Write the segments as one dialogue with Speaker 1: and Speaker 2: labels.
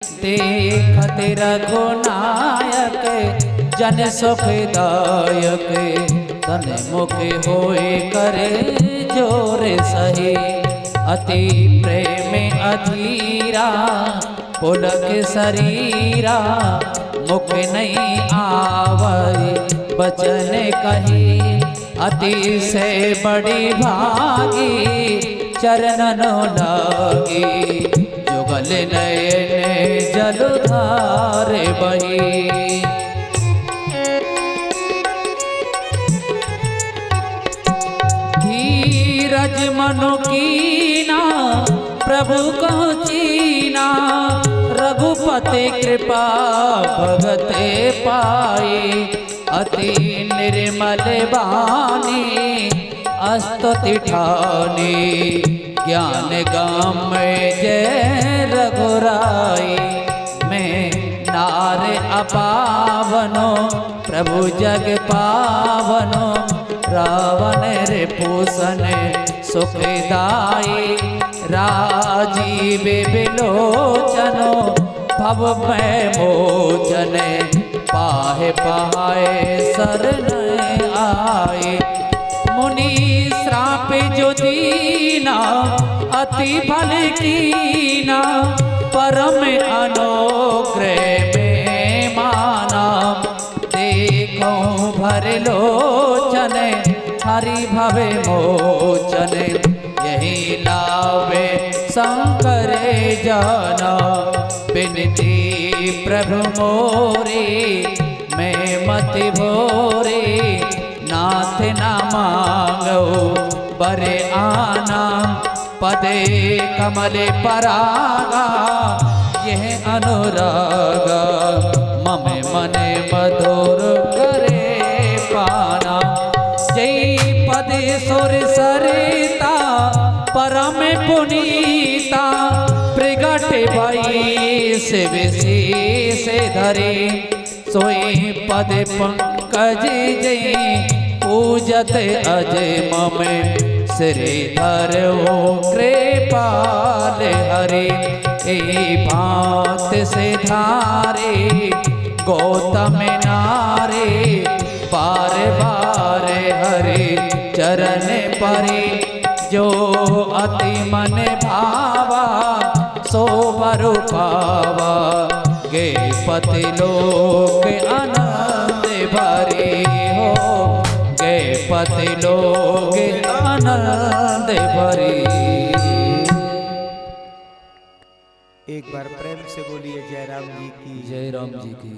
Speaker 1: देखत रघुनायक जन सुखदायक तन मुख होए करे जोर सही। अति प्रेम अधीरा पुलक शरीरा मुख नहीं आवै बचन कही। अति से बड़ी भागी चरणन लागी जुगल नयन जलधार बही। धीरज मनु कीना प्रभु को चीना रघुपति कृपा भगते पाए। अति निर्मल बानी स्तुति ठानी ज्ञान गाम जय रघुराई। मैं नार अपावनो प्रभु जग पावनो रावण रिपुसन सुखदाई। राजीव बिलोचनो भव में मोचन पाहे पाए शरण आए। मुनि श्राप जो दीना अति फल कीना परम अनुग्रह में माना। देखो भर लोचन हरि भवे मोचन यही लावे शंकर जाना। बिनती प्रभु मोरे मैं मति भोरे नाथ न मांगो बरे आना। पदे कमले परागा यह अनुरागा मम मने मधुर करे पाना। जय पदे सुर सरिता परम पुनीता प्रगट भई शिव शीस धरे। सोई पद पंकज जय पूजत अजय मम श्रीधर ओ कृपाल हरे। ए भांत से धारे गौतम नारे बार बार हरे चरण परे। जो अति मन भावा सो वर पावा गे पति लोक आनंद भरे हो गे पति लोक आनंद भरे।
Speaker 2: एक बार प्रेम से बोलिए जय राम जी की।
Speaker 1: जय राम जी की।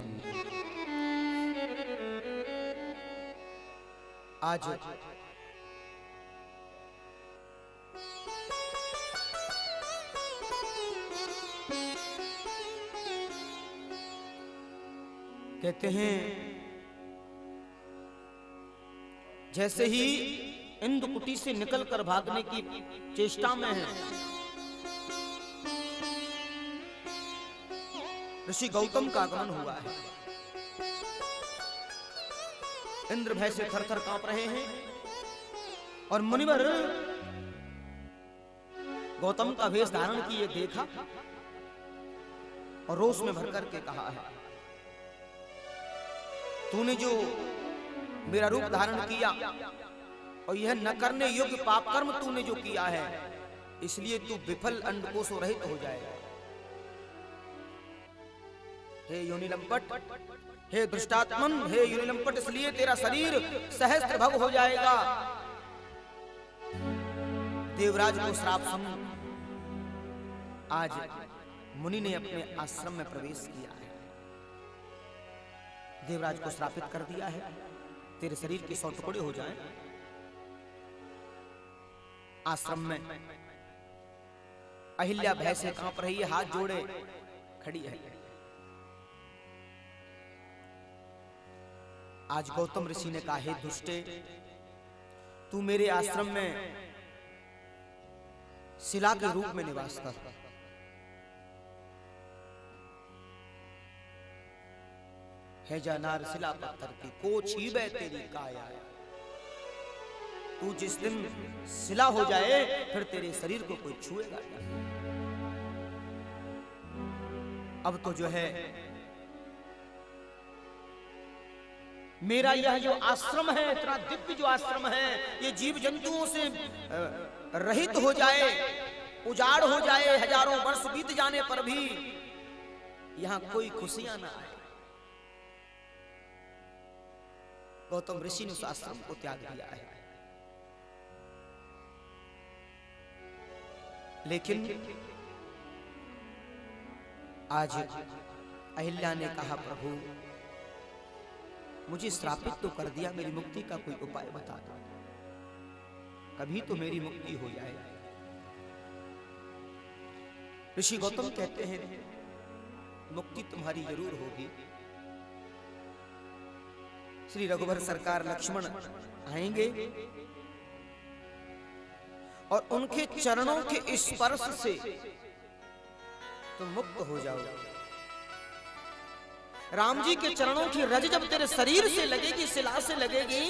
Speaker 2: आज कहते हैं जैसे ही इंद्रकुटी से निकलकर भागने की चेष्टा में है ऋषि गौतम का आगमन हुआ है। इंद्र भय से थर थर कांप रहे हैं और मुनिवर गौतम का वेश धारण किए देखा और रोष में भर करके कहा है तूने जो मेरा रूप धारण किया और यह न करने योग्य पाप कर्म तूने जो किया है इसलिए तू विफल अंडकोश रहित हो जाएगा। हे योनि लंपट हे दुष्टात्मन हे योनि लंपट इसलिए तेरा शरीर सहस्त्र भव हो जाएगा। देवराज को श्राप सुन आज मुनि ने अपने आश्रम में प्रवेश किया है। देवराज को श्रापित कर दिया है तेरे शरीर के 100 टुकड़े हो जाएं। आश्रम में अहिल्या भय से कांप रही है हाथ जोड़े खड़ी है। आज गौतम ऋषि ने कहा हे दुष्टे तू मेरे आश्रम में शिला के रूप में निवास कर। है जानार शिला पत्थर की को छीबे तेरी काया। तू जिस दिन शिला हो जाए फिर तेरे शरीर को कोई छुएगा नहीं। अब तो जो है मेरा यह जो आश्रम है, इतना दिव्य जो आश्रम है, ये जीव जंतुओं से रहित हो जाए, उजाड़ हो जाए, हजारों वर्ष बीत जाने पर भी यहां कोई खुशियां ना आए। गौतम ऋषि ने उस आश्रम को त्याग दिया है। लेकिन आज अहिल्या ने कहा, प्रभु मुझे श्रापित तो कर दिया, मेरी मुक्ति का कोई उपाय बता दो, कभी तो मेरी मुक्ति हो जाए। ऋषि गौतम कहते हैं, मुक्ति तुम्हारी जरूर होगी। श्री रघुवर सरकार लक्ष्मण आएंगे और उनके चरणों के स्पर्श से तुम मुक्त हो जाओगे। राम जी के चरणों की रज जब तेरे शरीर से लगेगी, शिला से लगेगी,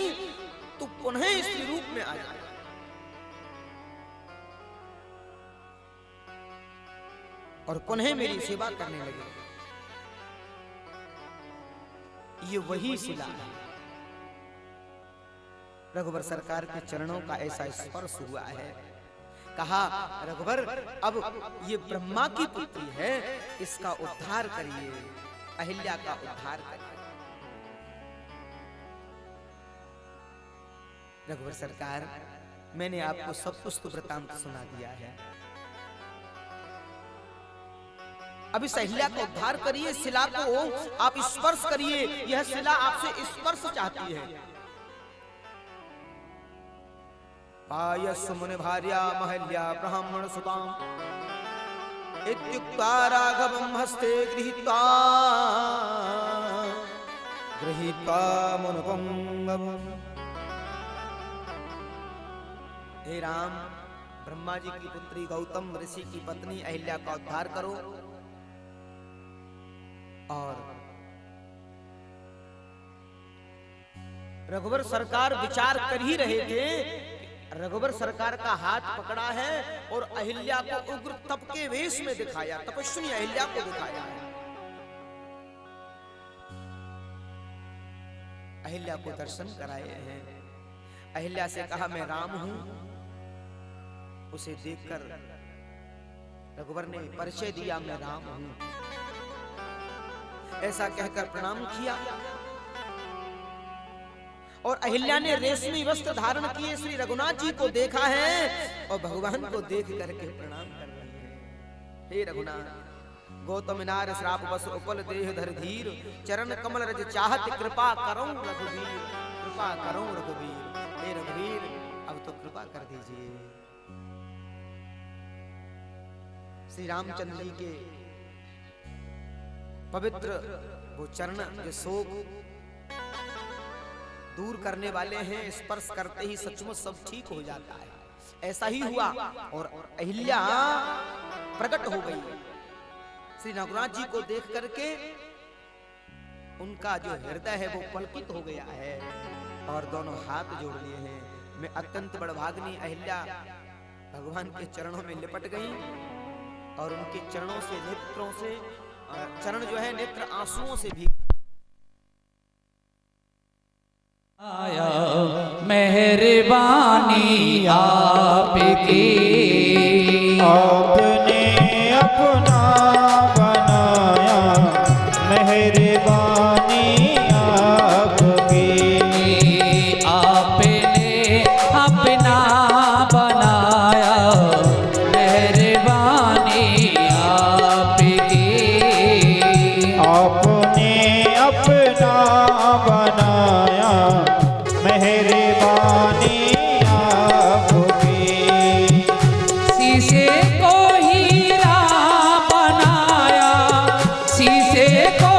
Speaker 2: तो पुनः इस रूप में आ जाएगा। और पुनः मेरी सेवा करने लगे। ये वही शिला है। रघुवर सरकार के चरणों का ऐसा स्पर्श हुआ है। कहा, रघुवर अब ये ब्रह्मा की पुत्री है, इसका उद्धार करिए, अहिल्या का उद्धार करिए। रघुवर सरकार, मैंने आपको सब कुछ तो वृतांत सुना दिया है, अब इस अहिल्या का उद्धार करिए, शिला को आप स्पर्श करिए, यह शिला आपसे स्पर्श चाहती है। पायस मुनि भार्या महल्या ब्राह्मण सुताम इत्युक्ता राघवं हस्ते गृहीत्वा मुनुपंगम। हे राम, ब्रह्मा जी की पुत्री गौतम ऋषि की पत्नी अहिल्या का उद्धार करो। और रघुवर सरकार विचार कर ही रहे थे, रघुवर सरकार का हाथ पकड़ा है और अहिल्या को उग्र तप के वेश में दिखाया, तपस्विनी अहिल्या को दिखाया है। अहिल्या को दर्शन कराए हैं। अहिल्या से कहा, मैं राम हूं। उसे देखकर रघुवर ने परिचय दिया, मैं राम हूं। ऐसा कहकर प्रणाम किया और अहिल्या ने रेशमी वस्त्र धारण किए श्री रघुनाथ जी को देखा है और भगवान को देख करके प्रणाम कर रही है। हे रघुनाथ, गौतम नार श्राप बस उपल देह धर धीर, चरण कमल रज चाहत कृपा करो रघुवीर, कृपा करो रघुवीर। हे रघुवीर, अब तो कृपा कर दीजिए। श्री रामचंद्र जी के पवित्र वो चरण जो शोक दूर करने वाले हैं, स्पर्श करते ही सचमुच सब ठीक हो जाता है। ऐसा ही हुआ और अहिल्या प्रकट हो गई। श्री रघुनाथ जी को देख करके उनका जो हृदय है वो पलकित हो गया है और दोनों हाथ जोड़ लिए हैं। मैं अत्यंत बड़भाग्नी अहिल्या भगवान के चरणों में लिपट गई और उनके चरणों से, नेत्रों से, चरण जो है नेत्र आंसुओं से भी
Speaker 1: आया। मेहरबानी आपकी,
Speaker 3: आपने अपना बनाया, मेहरबानी आपकी,
Speaker 1: आपने अपना बनाया, मेहरबानी आपकी,
Speaker 3: आपने अपना बनाया, मेहरबानी आपकी।
Speaker 1: शीशे को हीरा बनाया, शीशे को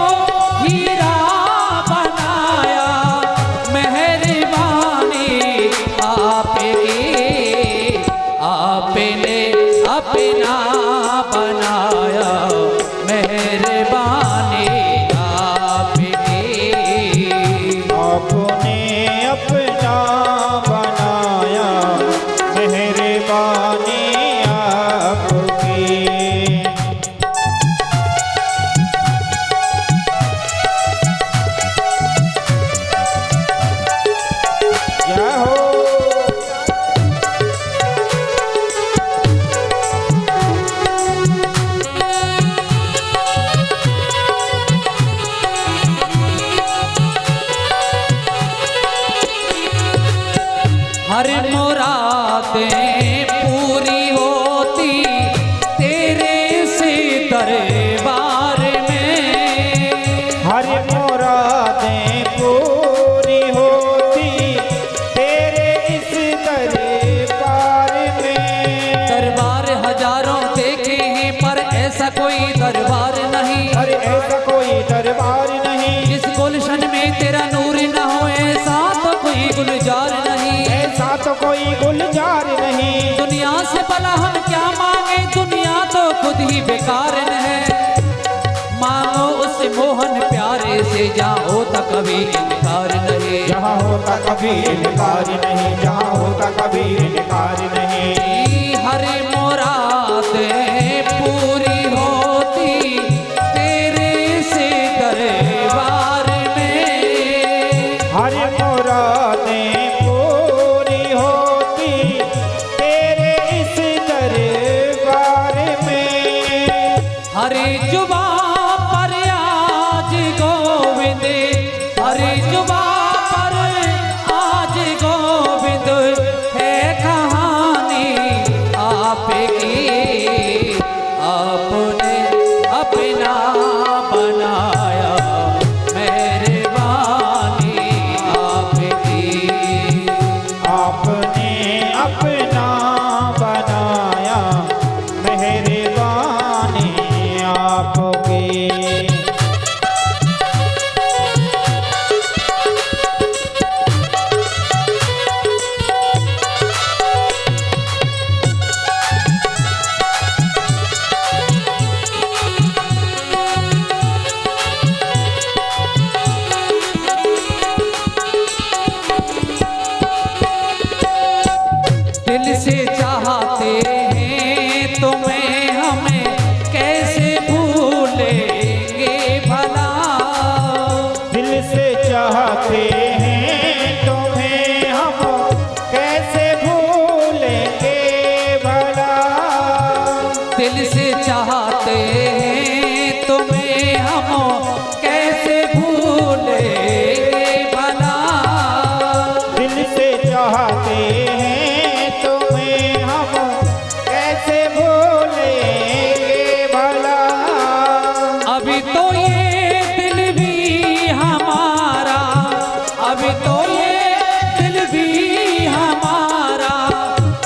Speaker 1: हीरा बनाया, मेहरबानी आपकी, आपने अपना बनाया, मेहरबानी आपकी,
Speaker 3: आपने अपना बनाया, मेहरबानी आपकी।
Speaker 1: ही बेकार न है, मांगो उस मोहन प्यारे से, जहाँ होता कभी इनकार नहीं।
Speaker 3: जहाँ होता कभी इनकार नहीं, जहाँ होता कभी इनकार नहीं।
Speaker 1: हर मुरादें पूरी होती तेरे से दरबार में,
Speaker 3: हर मुरादें पूरी होती तेरे इस दरबार में।
Speaker 1: हर जुबा पर आज गोविंद, हर जुबा पर आज गोविंद है कहानी आपकी। आपने अपना बनाया मेहरबानी आपकी।
Speaker 3: आपने अपना बनाया मेहरबानी आपकी।
Speaker 1: दिल से चाहते हैं तुम्हें, हमें कैसे भूलेंगे भला।
Speaker 3: दिल से चाहते हैं तुम्हें, हम कैसे भूलेंगे भला।
Speaker 1: दिल से चाहते हैं तुम्हें, हम कैसे भूलेंगे भला।
Speaker 3: दिल से चाहते हैं तुम्हें, हम कैसे भूलेंगे भला।
Speaker 1: अभी तो ये दिल भी हमारा, अभी तो ये दिल भी हमारा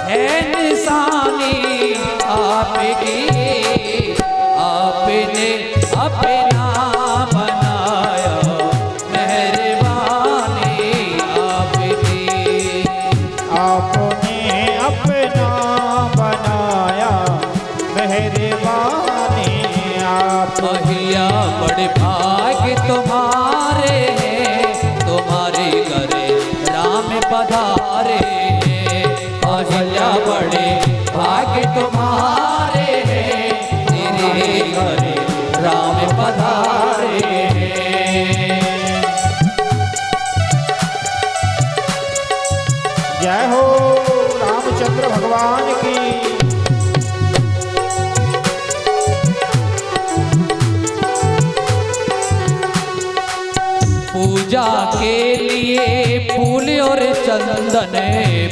Speaker 1: है निशानी आपकी। आपने अपना बनाया मेहरबानी आपकी।
Speaker 3: आपने अपना बनाया मेहरबानी आप।
Speaker 1: अहिया बड़े भाग्य तुम्हारे हैं, तुम्हारे घरे राम पधारे हैं। अहिया बड़े भाग्य तुम्हारे हैं, तेरे घरे राम पधारे हैं।
Speaker 3: जय हो रामचंद्र भगवान की।
Speaker 1: पूजा के लिए फूल और चंदन,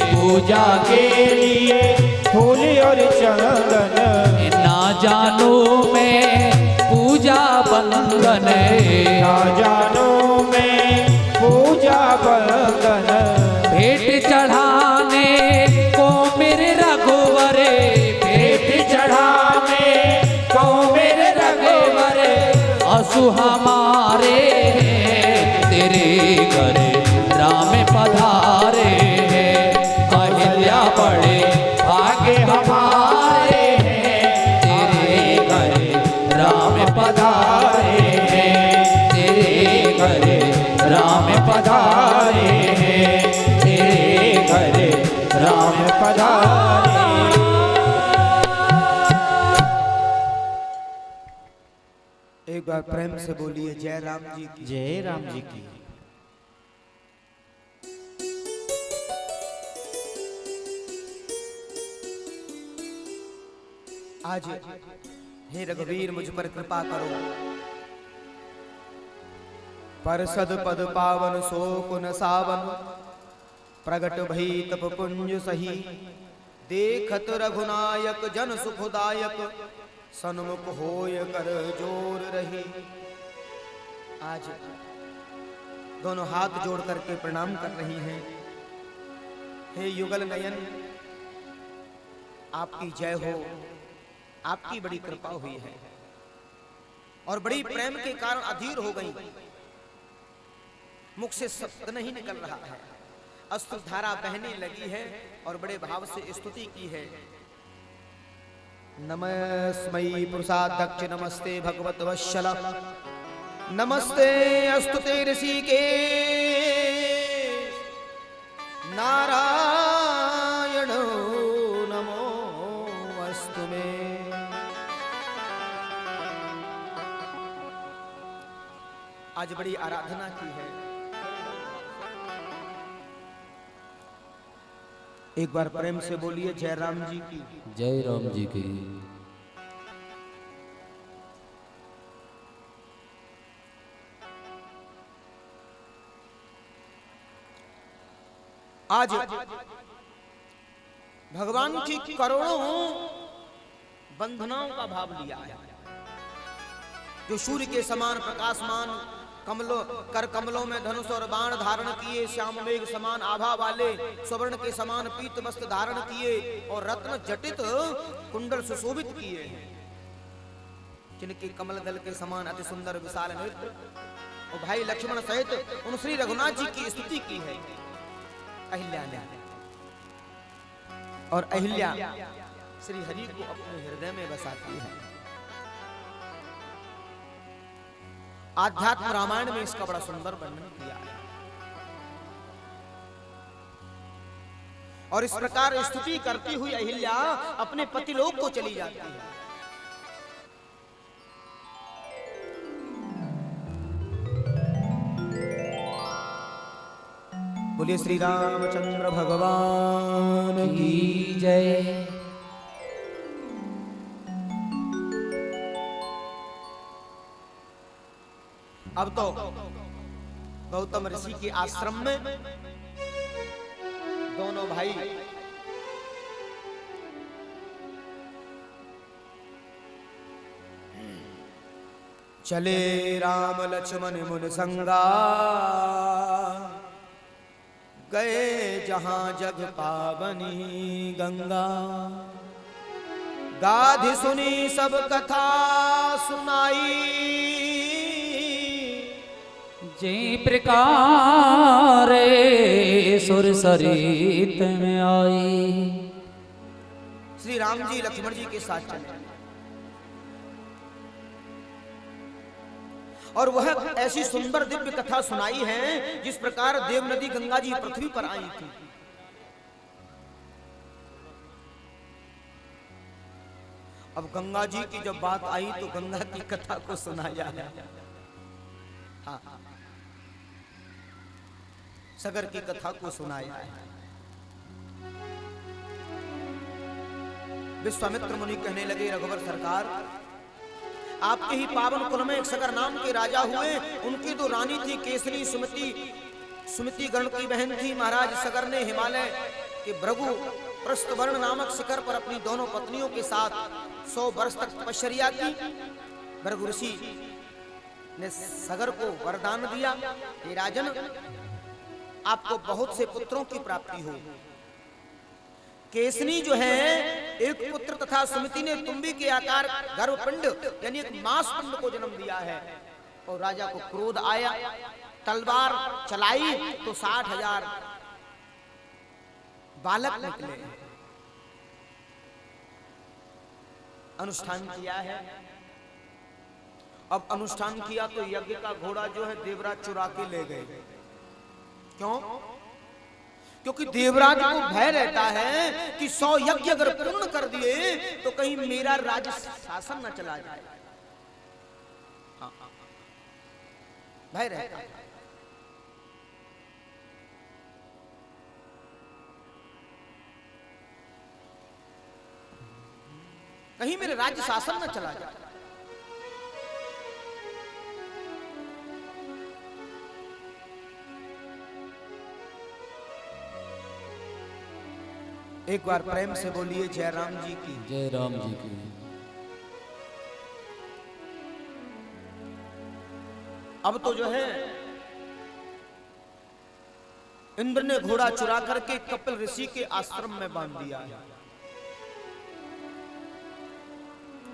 Speaker 1: पूजा के
Speaker 3: के लिए फूल और चंदन,
Speaker 1: ना जानू मैं पूजा बंधन।
Speaker 3: ना जानो मैं पूजा बंधन।
Speaker 1: भेंट चढ़ाने को मेरे रघुवर, भेंट चढ़ाने को मेरे रघुवर। असु हमारे हैं, तेरे घरे राम पधारे हैं। अहिल्या बड़े भाग्य हमारे हैं, तेरे घरे राम पधारे हैं। तेरे घरे राम पधारे हैं, तेरे घरे राम
Speaker 3: पधारे।
Speaker 2: एक बार प्रेम से बोलिए जय राम जी की।
Speaker 3: जय राम जी की।
Speaker 2: आज हे रघुवीर मुझ पर कृपा करो। परसद पद पावन शोकुन सावन, प्रगट भई तप पुंज सही। देखत रघुनायक जन सुखदायक, सन्मुख होय कर जोर रही। आज दोनों हाथ जोड़ करके प्रणाम कर रही हैं। हे युगल नयन, आपकी जय हो। आपकी बड़ी कृपा हुई है और बड़ी प्रेम के कारण अधीर हो गई। मुख से शब्द नहीं निकल रहा है, अश्रुधारा बहने लगी है और बड़े भाव से स्तुति की है। नमस्मै पुरुषाध्यक्ष नमस्ते भगवत वत्सल नमस्ते अस्तुते ऋषिकेश नारायण नमो अस्तु मे। आज बड़ी आराधना की है। एक बार प्रेम से बोलिए जय राम जी की।
Speaker 1: जय राम जी की।
Speaker 2: आज भगवान की करोड़ों बंधनाओं का भाव लिया है। जो सूर्य के समान प्रकाशमान कर कमलों में धनुष और बाण धारण किए, श्याम मेघ समान आभा वाले, स्वर्ण के समान पीत वस्त्र धारण किए और रत्न जटित कुंडल सुशोभित किए, जिनके कमल दल के समान अति सुंदर विशाल नेत्र और भाई लक्ष्मण सहित उन श्री रघुनाथ जी की स्तुति की है अहिल्या ने। और अहिल्या श्री हरि को अपने हृदय में बसाती है। आध्यात्म रामायण में इसका बड़ा सुंदर वर्णन किया है। और इस प्रकार स्तुति करती हुई अहिल्या अपने पतिलोक को चली जाती है। बोलिए श्री रामचंद्र भगवान की
Speaker 1: जय।
Speaker 2: अब तो गौतम ऋषि के आश्रम में दोनों भाई चले राम लक्ष्मण मुन संगा, गए जहां जग पावनी गंगा। गाधि सुनी सब कथा सुनाई,
Speaker 1: जे प्रकार सुर सरित में आई।
Speaker 2: श्री राम जी लक्ष्मण जी के साथ चले और वह ऐसी सुंदर दिव्य कथा सुनाई है जिस प्रकार देव नदी गंगा जी पृथ्वी पर आई थी। अब गंगा जी की जब बात आई तो गंगा की कथा को सुनाया है। हाँ, सगर की कथा को सुनाया है। विश्वामित्र मुनि कहने लगे, रघुवर सरकार, आपके ही पावन कुल में एक सगर नाम के राजा हुए। उनकी तो रानी थी केसरी सुमति गण की बहन थी। महाराज सगर ने हिमालय के भृगु प्रस्थवर्ण नामक शिखर पर अपनी दोनों पत्नियों के साथ 100 वर्ष तक तपश्चर्या की। भृगु ऋषि ने सगर को वरदान दिया, हे राजन, आपको बहुत से पुत्रों की प्राप्ति हो। केसनी जो है एक पुत्र तथा सुमति ने तुम्बी के आकार गर्भपिंड यानी एक मांस पिंड को जन्म दिया है। और राजा को क्रोध आया, तलवार चलाई तो 60,000 बालक निकले। अनुष्ठान किया है। अब अनुष्ठान किया तो यज्ञ का घोड़ा जो है देवराज चुरा के ले गए। क्यों? क्योंकि देवराज को भय रहता है कि 100 यज्ञ अगर पूर्ण कर दिए तो कहीं मेरा राज्य शासन न चला जाए। हाँ, भय रहता है। कहीं मेरे राज्य शासन न चला जाए। एक बार प्रेम से बोलिए जय राम जी की।
Speaker 1: जय राम जी की।
Speaker 2: अब तो जो है इंद्र ने घोड़ा चुरा करके कपिल ऋषि के आश्रम में बांध दिया है।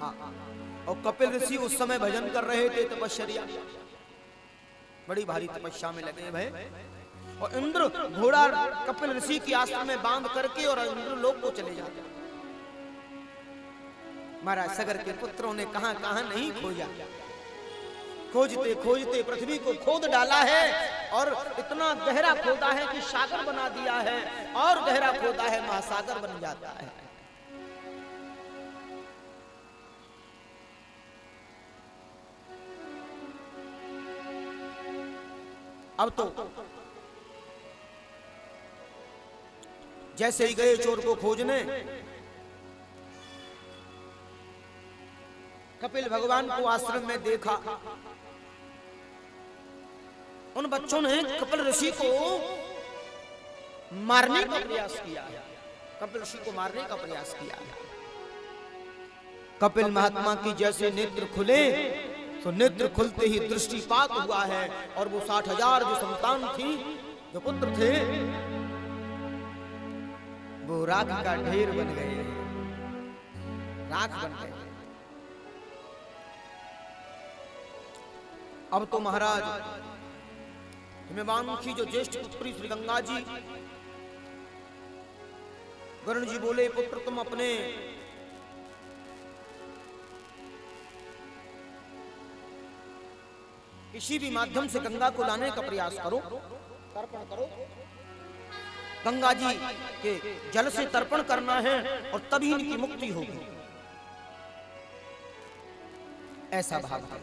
Speaker 2: हाँ, और कपिल ऋषि उस समय भजन कर रहे थे, तपश्चर्या, बड़ी भारी तपस्या में लगे भाई। और इंद्र घोड़ा कपिल ऋषि के आश्रम में बांध करके और इंद्र लोक को चले जाते। महाराज सगर के पुत्रों ने कहां कहां नहीं खोजा, खोजते खोजते पृथ्वी को खोद डाला है और इतना गहरा खोदा है कि सागर बना दिया है, और गहरा खोदा है महासागर बन जाता है। अब तो जैसे ही गए चोर को खोजने, कपिल भगवान को आश्रम में देखा। उन बच्चों ने कपिल ऋषि को मारने का प्रयास किया है, कपिल ऋषि को मारने का प्रयास किया है। कपिल महात्मा की जैसे नेत्र खुले तो नेत्र खुलते ही दृष्टिपात हुआ है, और वो 60,000 जो संतान थी, जो पुत्र थे, वो राख का ढेर बन गए, राख बन गए। अब तो महाराज हिमवान की जो ज्येष्ठ पुत्री श्री गंगा जी, वरुण जी बोले, पुत्र तुम अपने किसी भी माध्यम से गंगा को लाने का प्रयास करो, तर्पण करो। गंगा जी के जल से तर्पण करना है और तभी इनकी मुक्ति होगी, ऐसा भाव है।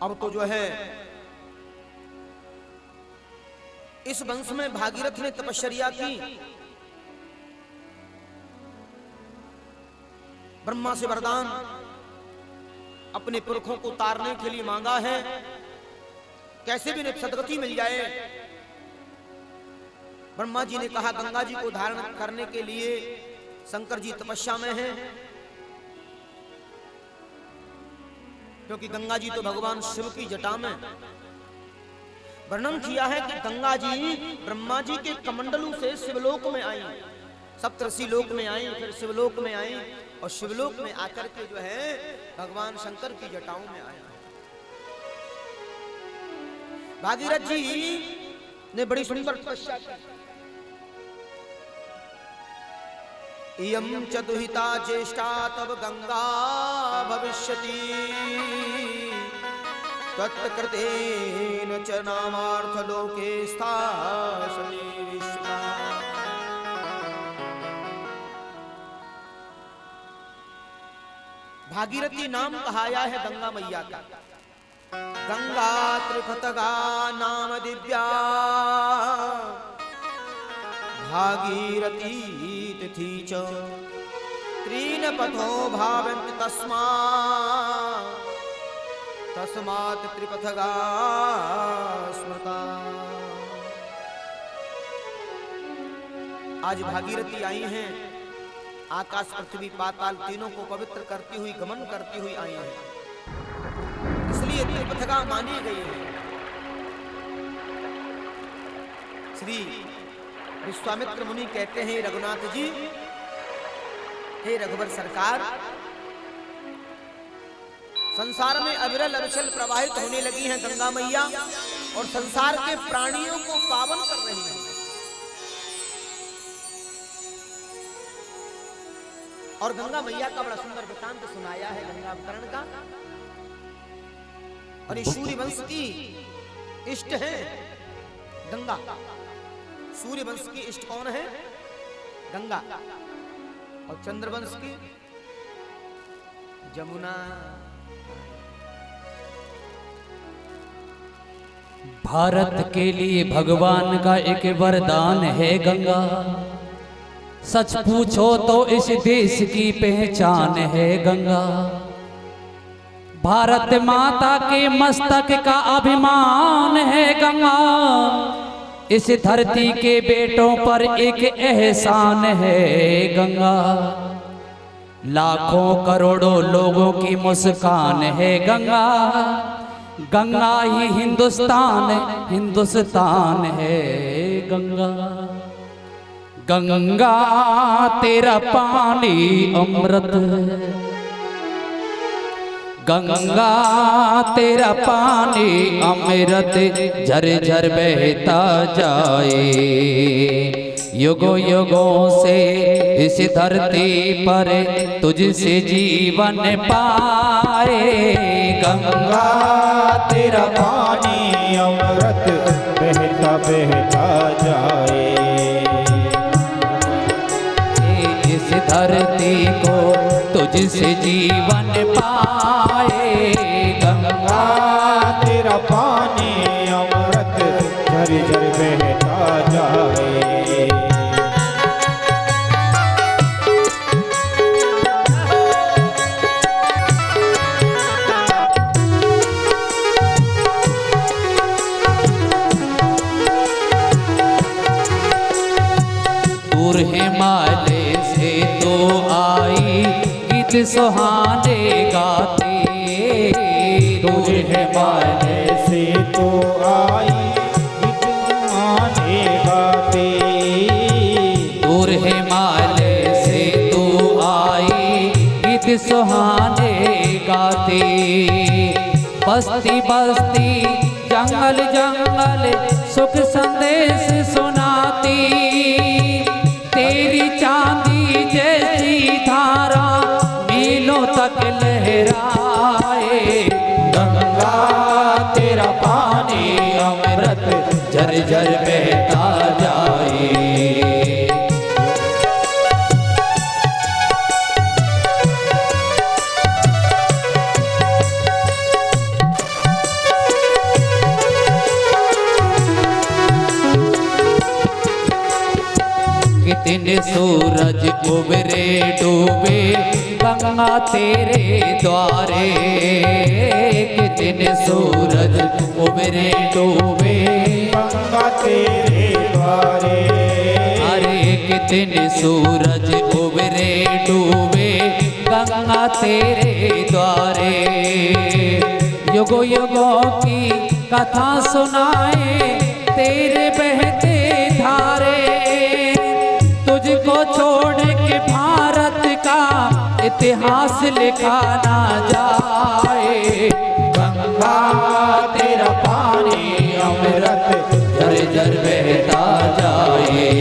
Speaker 2: अब तो जो है इस वंश में भागीरथ ने तपश्चर्या की, ब्रह्मा से वरदान अपने पुरखों को तारने के लिए मांगा है, कैसे भी इन्हें सदगति मिल जाए। ब्रह्मा जी ने कहा गंगा जी को धारण करने के लिए शंकर जी तपस्या में हैं, क्योंकि गंगा जी तो भगवान शिव की जटा में। वर्णन किया है कि गंगा जी ब्रह्मा जी के कमंडलू से शिवलोक में आई, सप्तऋषि लोक में आई, फिर शिवलोक में आई, और शिवलोक में आकर के जो है भगवान शंकर की जटाओं में आए। भागीरथ जी ने बड़ी सुंदर तपस्या की। इयं च दुहिता ज्येष्ठा तब गंगा भविष्यति, तत्कृतेन च नामार्थ लोके स्थास्यति विश्वा। भागीरथी नाम कहाया है गंगा मैया का। गंगा त्रिपथगा नाम दिव्या, भागीरथी तिथि च त्रीन पथो भावन्ति तस्मात् त्रिपथगा स्मृता। आज भागीरथी आई हैं, आकाश पृथ्वी पाताल तीनों को पवित्र करती हुई, गमन करती हुई आई है, इसलिए त्रिपथगा मानी गई है। श्री विश्वामित्र मुनि कहते हैं, रघुनाथ जी, हे रघुवर सरकार, संसार में अविरल अविचल प्रवाहित होने लगी हैं गंगा मैया, और संसार के प्राणियों को पावन कर रही हैं। और गंगा मैया का बड़ा सुंदर वृत्तांत सुनाया है गंगा अवतरण का। और ये सूर्य वंश की इष्ट है गंगा। सूर्य वंश की इष्ट कौन है? गंगा। और चंद्रवंश की जमुना।
Speaker 1: भारत के लिए भगवान का एक वरदान है गंगा। सच पूछो तो इस देश की पहचान है गंगा। भारत माता के मस्तक का अभिमान है गंगा। इस धरती के बेटों पर एक एहसान है गंगा। लाखों करोड़ों लोगों की मुस्कान है गंगा। गंगा ही हिंदुस्तान है गंगा। गंगा तेरा पानी अमृत, गंगा तेरा पानी अमृत झर झर बहता जाए। युगों युगों से इस धरती पर तुझसे जीवन पाए गंगा
Speaker 3: तेरा पानी अमृत बहता बहता जाए।
Speaker 1: इस धरती को तुझसे जीवन पाए गंगा
Speaker 3: तेरा पानी अमृत झर झर बहता जाए।
Speaker 1: दूर हिमालय से तो आई गीत सुहाने गाते।
Speaker 3: दूर हिमालय से तो आई गीत सुहाने गाते।
Speaker 1: दूर हिमालय से तो आई गीत सुहाने गाते। बस्ती बस्ती जंगल जंगल सुख संदेश सुनाती। तेरी चांदी जैसी धारा मीलों तक लहराए गंगा तेरा पानी अमृत झर झर बहता जाए। कितने सूरज उबरे डूबे गंगा तेरे द्वारे। कितने सूरज उबरे डूबे
Speaker 3: गंगा तेरे द्वारे।
Speaker 1: अरे कितने सूरज उबरे डूबे गंगा तेरे द्वारे। युगों युगों की कथा सुनाए तेरे बहते धारे। तुझको छोड़ के भारत का इतिहास लिखा ना जाए गंगा तेरा पानी अमृत झर झर बहता जाए।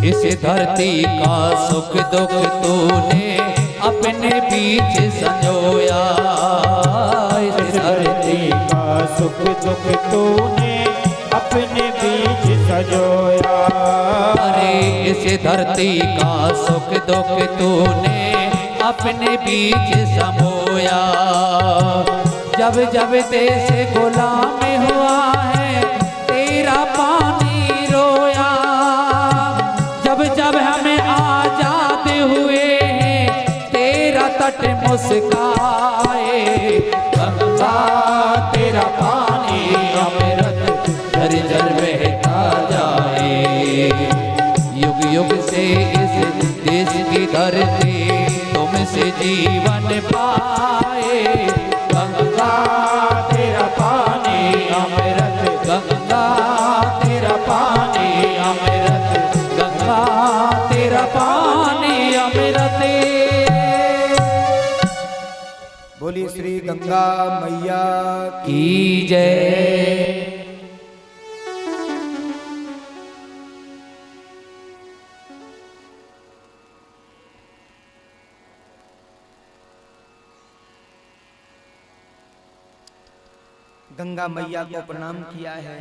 Speaker 1: इस धरती का सुख दुख तूने अपने बीच संजोया। इस धरती
Speaker 3: का सुख दुख तूने अपने बीच सजोया।
Speaker 1: अरे इस धरती का सुख दुख तूने अपने बीच समोया। जब जब देश गुलाम हुआ है तेरा पानी रोया। जब जब हमें आजाद हुए हैं तेरा तट मुस्काए गंगा तेरा पानी अमृत झर झर बहता जाए। युग युग से इस देश की धरती तुमसे जीवन पाए गंगा तेरा पानी अमृत गंगा तेरा पानी अमृत गंगा तेरा पानी अमृत।
Speaker 2: बोली श्री गंगा मैया
Speaker 1: की जय।
Speaker 2: गंगा मैया को प्रणाम किया है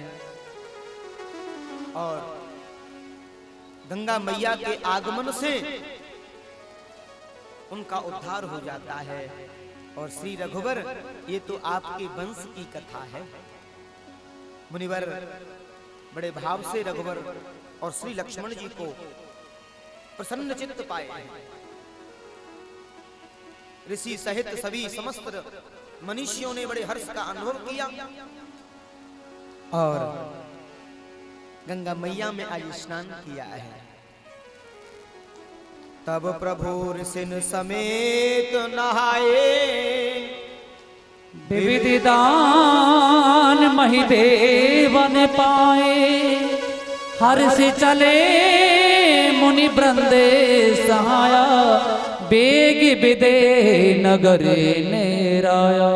Speaker 2: और गंगा मैया के आगमन से उनका उद्धार हो जाता है। और श्री रघुवर ये तो आपके वंश की कथा है। मुनिवर बड़े भाव से रघुवर और श्री लक्ष्मण जी को प्रसन्न चित्त पाए। ऋषि सहित सभी समस्त मनीषियों ने बड़े हर्ष का अनुभव किया और गंगा मैया में आज स्नान किया है। तब प्रभु ऋषिन समेत नहाए
Speaker 1: विविध दान महिदेवन पाए। हर्ष चले मुनि वृंदे सहाया, बेग विदे नगर नेराया।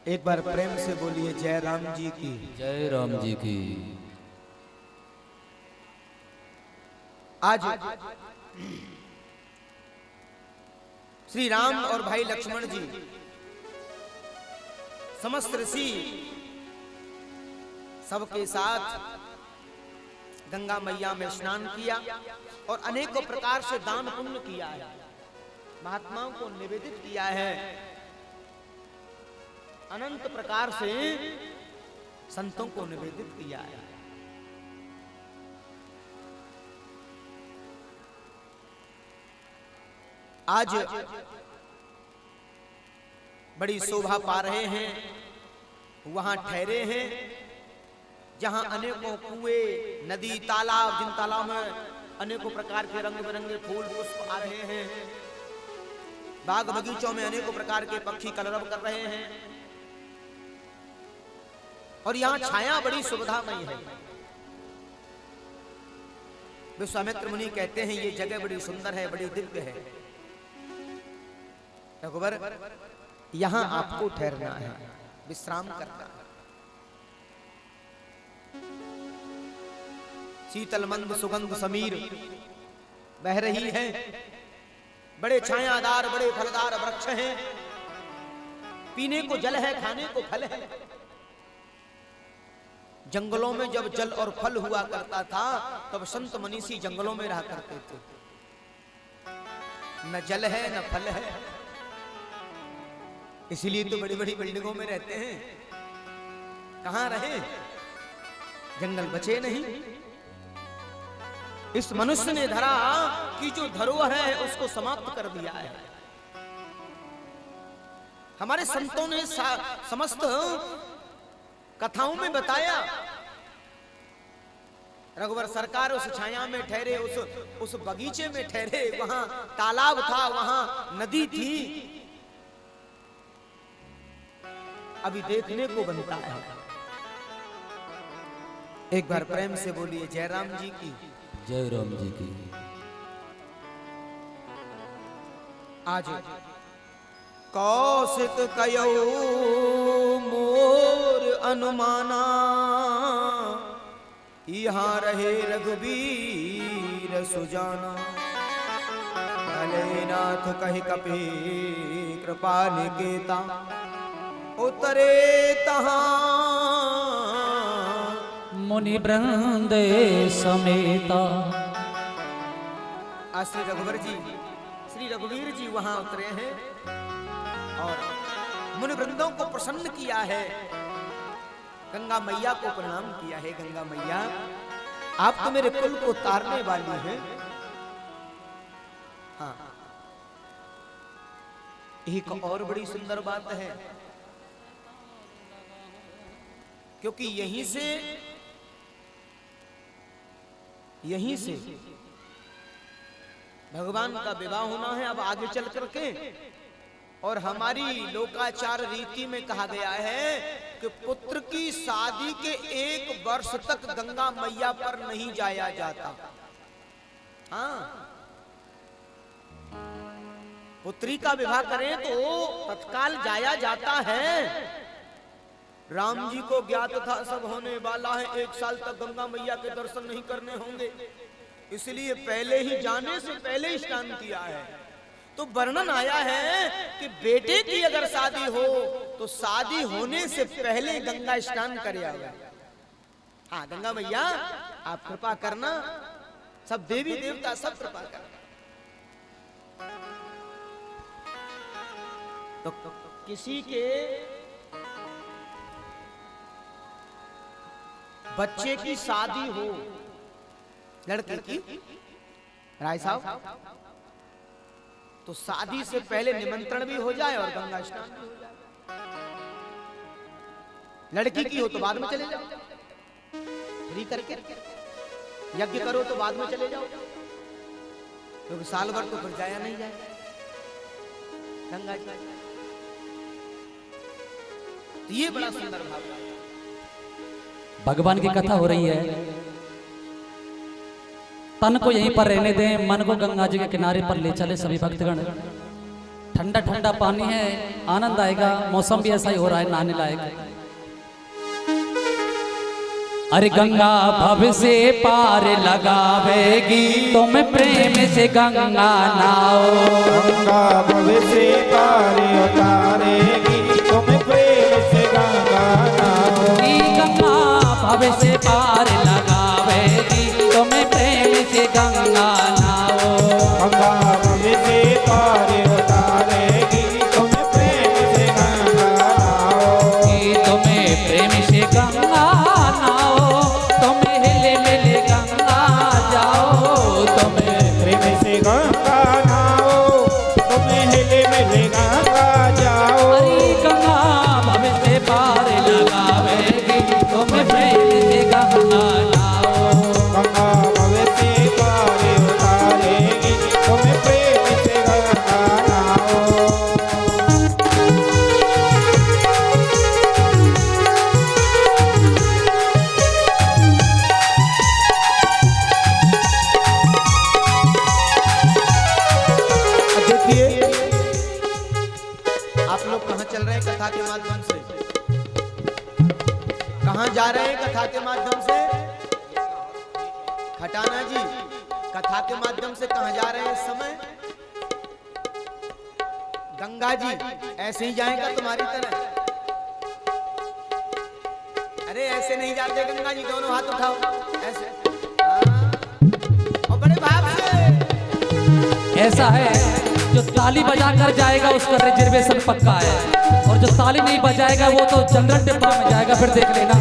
Speaker 2: एक बार प्रेम से बोलिए जय राम जी की।
Speaker 1: जय राम जी की।
Speaker 2: आज श्री राम और भाई लक्ष्मण जी समस्त ऋषि सबके साथ गंगा मैया में स्नान किया और अनेकों प्रकार से दान पुण्य किया है, महात्माओं को निवेदित किया है, अनंत प्रकार से संतों को निवेदित किया है। आज बड़ी शोभा पा रहे हैं, वहां ठहरे हैं जहां अनेकों कुएं, नदी, तालाब, जिन तालाब में अनेकों प्रकार के रंग बिरंगे फूल पुष्प आ रहे हैं, बाग बगीचों में अनेकों प्रकार के पक्षी कलरव कर रहे हैं और यहाँ छाया बड़ी सुविधामयी है। विश्वामित्र मुनि कहते हैं ये जगह बड़ी सुंदर है, बड़ी दिव्य है। रघुवर, यहाँ आपको ठहरना है, विश्राम करना है। शीतल मंद सुगंध समीर बह रही है, बड़े छायादार, बड़े फलदार वृक्ष हैं, पीने को जल है, खाने को फल है। जंगलों में जब जल और फल हुआ करता था तब संत मनीषी जंगलों में रहा करते थे। न जल है न फल है, इसीलिए तो बड़ी बड़ी बिल्डिंगों में रहते हैं। कहां रहे, जंगल बचे नहीं। इस मनुष्य ने धरा की जो धरोहर है उसको समाप्त कर दिया है। हमारे संतों ने समस्त कथाओं में बताया। रघुवर सरकार उस छाया में ठहरे, उस बगीचे में ठहरे, वहां तालाब था, वहां नदी थी, अभी देखने को बनता है। एक बार प्रेम से बोलिए जय राम जी की।
Speaker 1: जय राम जी की।
Speaker 2: आज कौशिक कयो मोर अनुमाना, यहाँ रहे रघुबीर सुजाना। भले नाथ कहि कपि कृपा निकेता, उतरे तहाँ
Speaker 1: मुनि वृंदे समेता।
Speaker 2: आज श्री रघुवीर जी वहां उतरे हैं और मुनि वृंदों को प्रसन्न किया है, गंगा मैया को प्रणाम किया है। गंगा मैया, आप तो मेरे कुल को तारने वाली हैं। हाँ, एक और बड़ी सुंदर बात है, क्योंकि यहीं से भगवान का विवाह होना है अब आगे चल करके। और हमारी लोकाचार रीति में कहा गया है कि पुत्र की शादी के 1 वर्ष तक गंगा मैया पर नहीं जाया जाता। हाँ, पुत्री का विवाह करें तो तत्काल जाया जाता है। राम जी को ज्ञात था सब होने वाला है, 1 साल तक गंगा मैया के दर्शन नहीं करने होंगे, इसलिए पहले ही जाने से पहले ही स्नान किया है। तो वर्णन आया है कि बेटे की अगर शादी हो तो शादी होने से पहले गंगा स्नान कर आया। हाँ, गंगा मैया आप कृपा करना, सब देवी देवता सब कृपा करना। तो किसी के बच्चे की शादी हो, लड़के की, राय साहब, तो शादी से पहले निमंत्रण भी हो जाए और गंगा स्नान भी हो जाए। लड़की की हो तो बाद में चले जाओ, फ्री करके यज्ञ करो तो बाद में चले जाओ। क्योंकि साल भर तो फिर जाया नहीं जाए गंगा जी। तो ये बड़ा सुंदर भाव है।
Speaker 1: भगवान की कथा हो रही है, तन को यहीं पर रहने दें, मन को गंगा जी के किनारे पर ले चले सभी भक्तगण। ठंडा ठंडा पानी है, आनंद आएगा, मौसम भी ऐसा ही हो रहा है नहाने लायक। अरे गंगा भव से पार लगावेगी, तुम प्रेम से गंगा नाओ।
Speaker 3: गंगा भव से पार उतारेगी, तुम प्रेम से गंगा नाओ।
Speaker 1: गंगा भव से पार लगावेगी, तुम प्रेम से गंगा नाओ।
Speaker 3: गंगा भव से पार उतारेगी, तुम प्रेम से गंगा नाओ।
Speaker 1: तुम्हें प्रेम से गंगा नाओ, तुम हिले मिले गंगा जाओ। तुम्हें
Speaker 3: प्रेम से गंगा नाओ, तुम हिले मिले गंगा जाओ।
Speaker 1: हरी गंगा भव से पार लगावेगी, तुम प्रेम से गंगा नाओ।
Speaker 3: गंगा भव से पार उतारेगी, तुम प्रेम से गंगा नाओ। देखिए
Speaker 2: आप लोग कहाँ चल रहे हैं कथा के माध्यम से? कहाँ जा रहे हैं कथा के माध्यम से? खटाना जी, कथा के माध्यम से कहाँ जा रहे हैं इस समय? गंगा जी ऐसे ही जाएगा तुम्हारी तरह? अरे ऐसे नहीं जाते गंगा जी, दोनों हाथ उठाओ ऐसे। हाँ। और बड़े भाव से।
Speaker 1: ऐसा है, जो ताली बजा कर जाएगा उसका रिजर्वेशन पक्का है, और जो ताली नहीं बजाएगा वो तो जनरल डिब्बा में जाएगा, फिर देख लेना।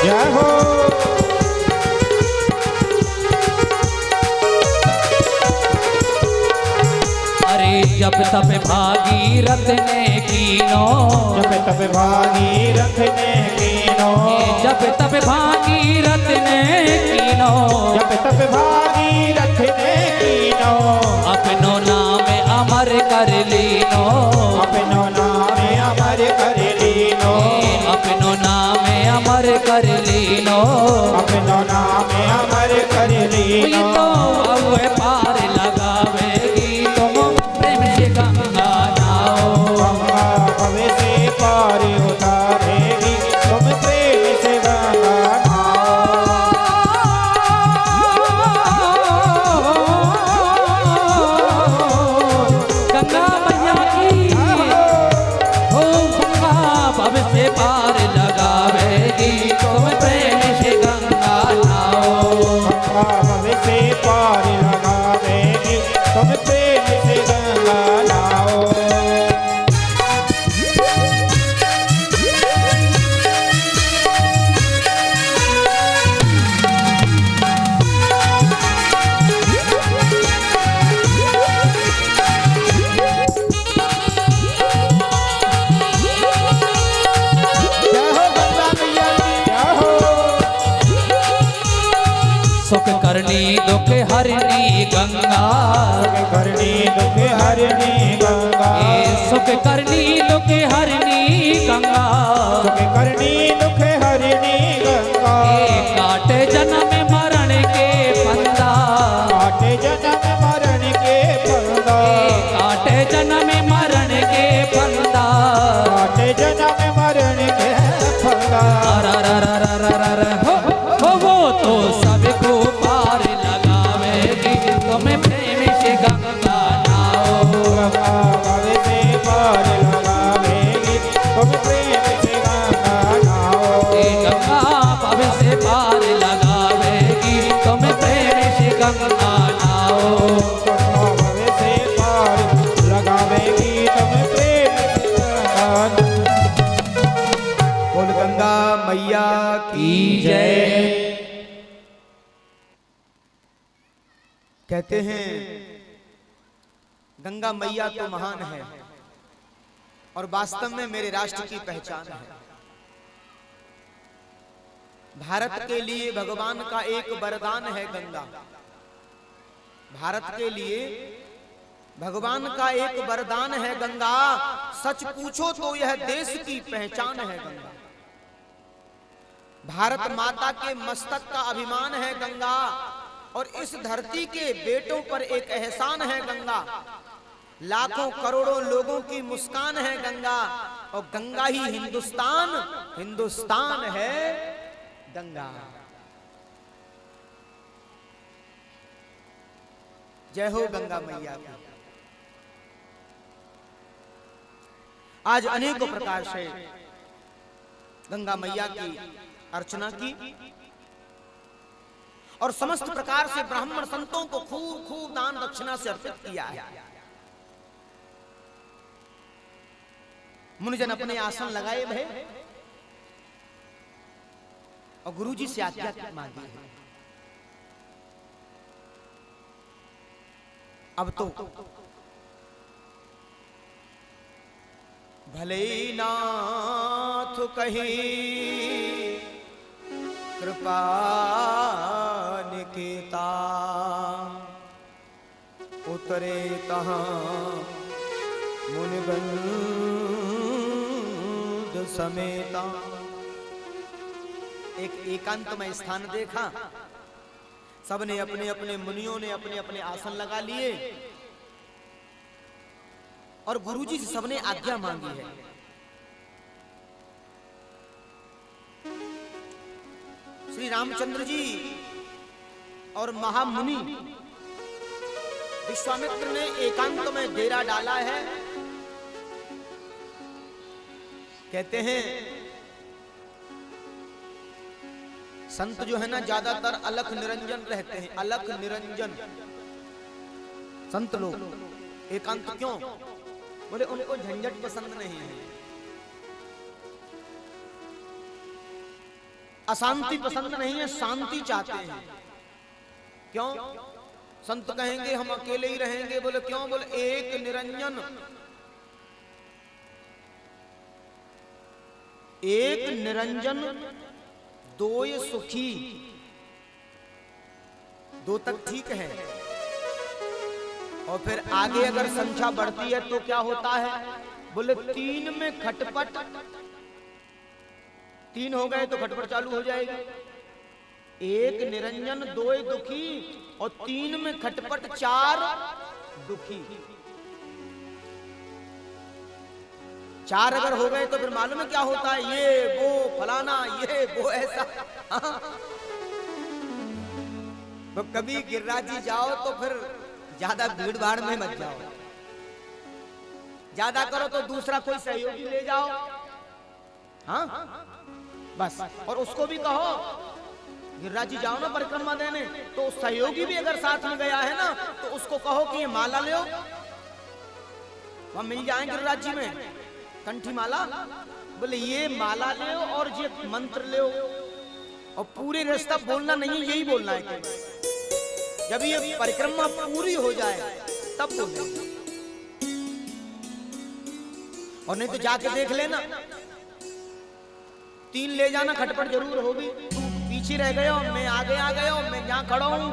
Speaker 3: जय हो।
Speaker 1: अरे जब तब भागीरथ ने कीनो,
Speaker 3: जब तब भागीरथ ने कीनो,
Speaker 1: जब तब भागीरथ ने कीनो,
Speaker 3: जब तब भागीरथ ने कीनो।
Speaker 1: अपनो नाम अमर कर लीनो,
Speaker 3: अपनो नाम अमर कर लीनो,
Speaker 1: अपनो नाम अमर कर लीनो।
Speaker 3: अपनो नाम अमर कर
Speaker 1: ये
Speaker 3: लीनो।
Speaker 1: तो अवे पार लगावेगी, तुम प्रेम से गंगा नाओ।
Speaker 3: गंगा भव से पार उतारेगी, तुम प्रेम से गंगा नाओ।
Speaker 1: गंगा मैया की हो, गंगा भव से पार लगावेगी, तुम प्रेम से गंगा नाओ।
Speaker 3: गंगा भव से पार लगावेगी, तुम प्रेम से गंगा नाओ। जय हो गंगा मैया की जय हो।
Speaker 1: सुख करनी दुख हरनी गंगा,
Speaker 3: करनी दुख हरनी गंगा।
Speaker 1: सुख करनी दुख हरनी गंगा।
Speaker 3: सुख करनी दुख हरनी गंगा।
Speaker 1: काटे जन्म मरण के फंदा,
Speaker 3: काटे जन्म मरण के फंदा।
Speaker 1: काटे जन्म मरण के फंदा।
Speaker 3: काटे जन्म मरण के फंदा।
Speaker 1: वो तो सबको पार लगावेगी, तुम्हें प्रेम से गंगा नाओ।
Speaker 3: गंगा भव से पार लगावेगी, तुम प्रेम से गंगा नाओ।
Speaker 1: गंगा भव से पार लगावेगी, तुम्हें प्रेम से गंगा नाओ।
Speaker 3: गंगा भव से पार लगावेगी, तुम प्रेम से गंगा नाओ।
Speaker 2: बोल गंगा मैया की जय। कहते हैं गंगा मैया तो महान है और वास्तव में मेरे राष्ट्र की पहचान है। भारत के लिए भगवान का एक वरदान है गंगा। भारत के लिए भगवान का एक वरदान है गंगा। सच पूछो तो यह देश की पहचान है गंगा। भारत माता के मस्तक का अभिमान है गंगा, और इस धरती के बेटों पर एक एहसान है गंगा। लाखों करोड़ों लोगों की मुस्कान है गंगा, और गंगा ही हिंदुस्तान, हिंदुस्तान है गंगा। जय हो गंगा मैया की। आज अनेकों प्रकार से गंगा मैया की अर्चना की, और समस्त प्रकार से ब्राह्मण संतों को खूब खूब दान दक्षिणा से अर्पित किया है। मुनिजन अपने आसन लगाए भय और गुरुजी से आज्ञा मांगी है। अब तो भले नाथ कही कृपा निकेता, उतरे कहाँ मुनिगंध समेता। एक एकांत में स्थान देखा, सबने अपने अपने मुनियों ने अपने अपने आसन लगा लिए, और गुरुजी से सबने आज्ञा मांगी है। श्री रामचंद्र जी और महामुनि विश्वामित्र ने एकांत में डेरा डाला है। कहते हैं संत जो है ना ज्यादातर अलख निरंजन रहते हैं, अलख निरंजन संत लोग। एकांत क्यों? बोले उनको झंझट पसंद नहीं है, अशांति पसंद नहीं है, शांति चाहते हैं। क्यों? संत कहेंगे हम अकेले ही रहेंगे। बोले क्यों? बोले एक निरंजन, एक निरंजन दोय सुखी। दो तक ठीक है, और फिर आगे अगर संख्या बढ़ती है तो क्या होता है? बोले तीन में खटपट, तीन हो गए तो खटपट चालू हो जाएगी। एक निरंजन दोय दुखी, और तीन में खटपट चार दुखी। चार अगर हो गए तो फिर मालूम है क्या होता है? ये वो फलाना, ये वो ऐसा। तो कभी गिरिराज जी जाओ तो फिर ज्यादा भीड़ भाड़ में मत जाओ, ज्यादा करो तो दूसरा कोई सहयोगी ले जाओ। हाँ बस, और उसको भी कहो गिरिराज जी जाओ ना परिक्रमा देने, तो सहयोगी भी अगर साथ में गया है ना तो उसको कहो कि ये माला ले, वहां मिल जाए गिरिराज जी में कंठी माला। बोले ये माला ले और ये मंत्र ले, और पूरे रास्ता बोलना नहीं, यही बोलना है। जब ये परिक्रमा पूरी हो जाए तब बोलना, और नहीं तो जाके देख लेना, तीन ले जाना, खटपट जरूर होगी। तू पीछे रह गए हो, मैं आगे आ गया हूं, मैं यहाँ खड़ा हूं,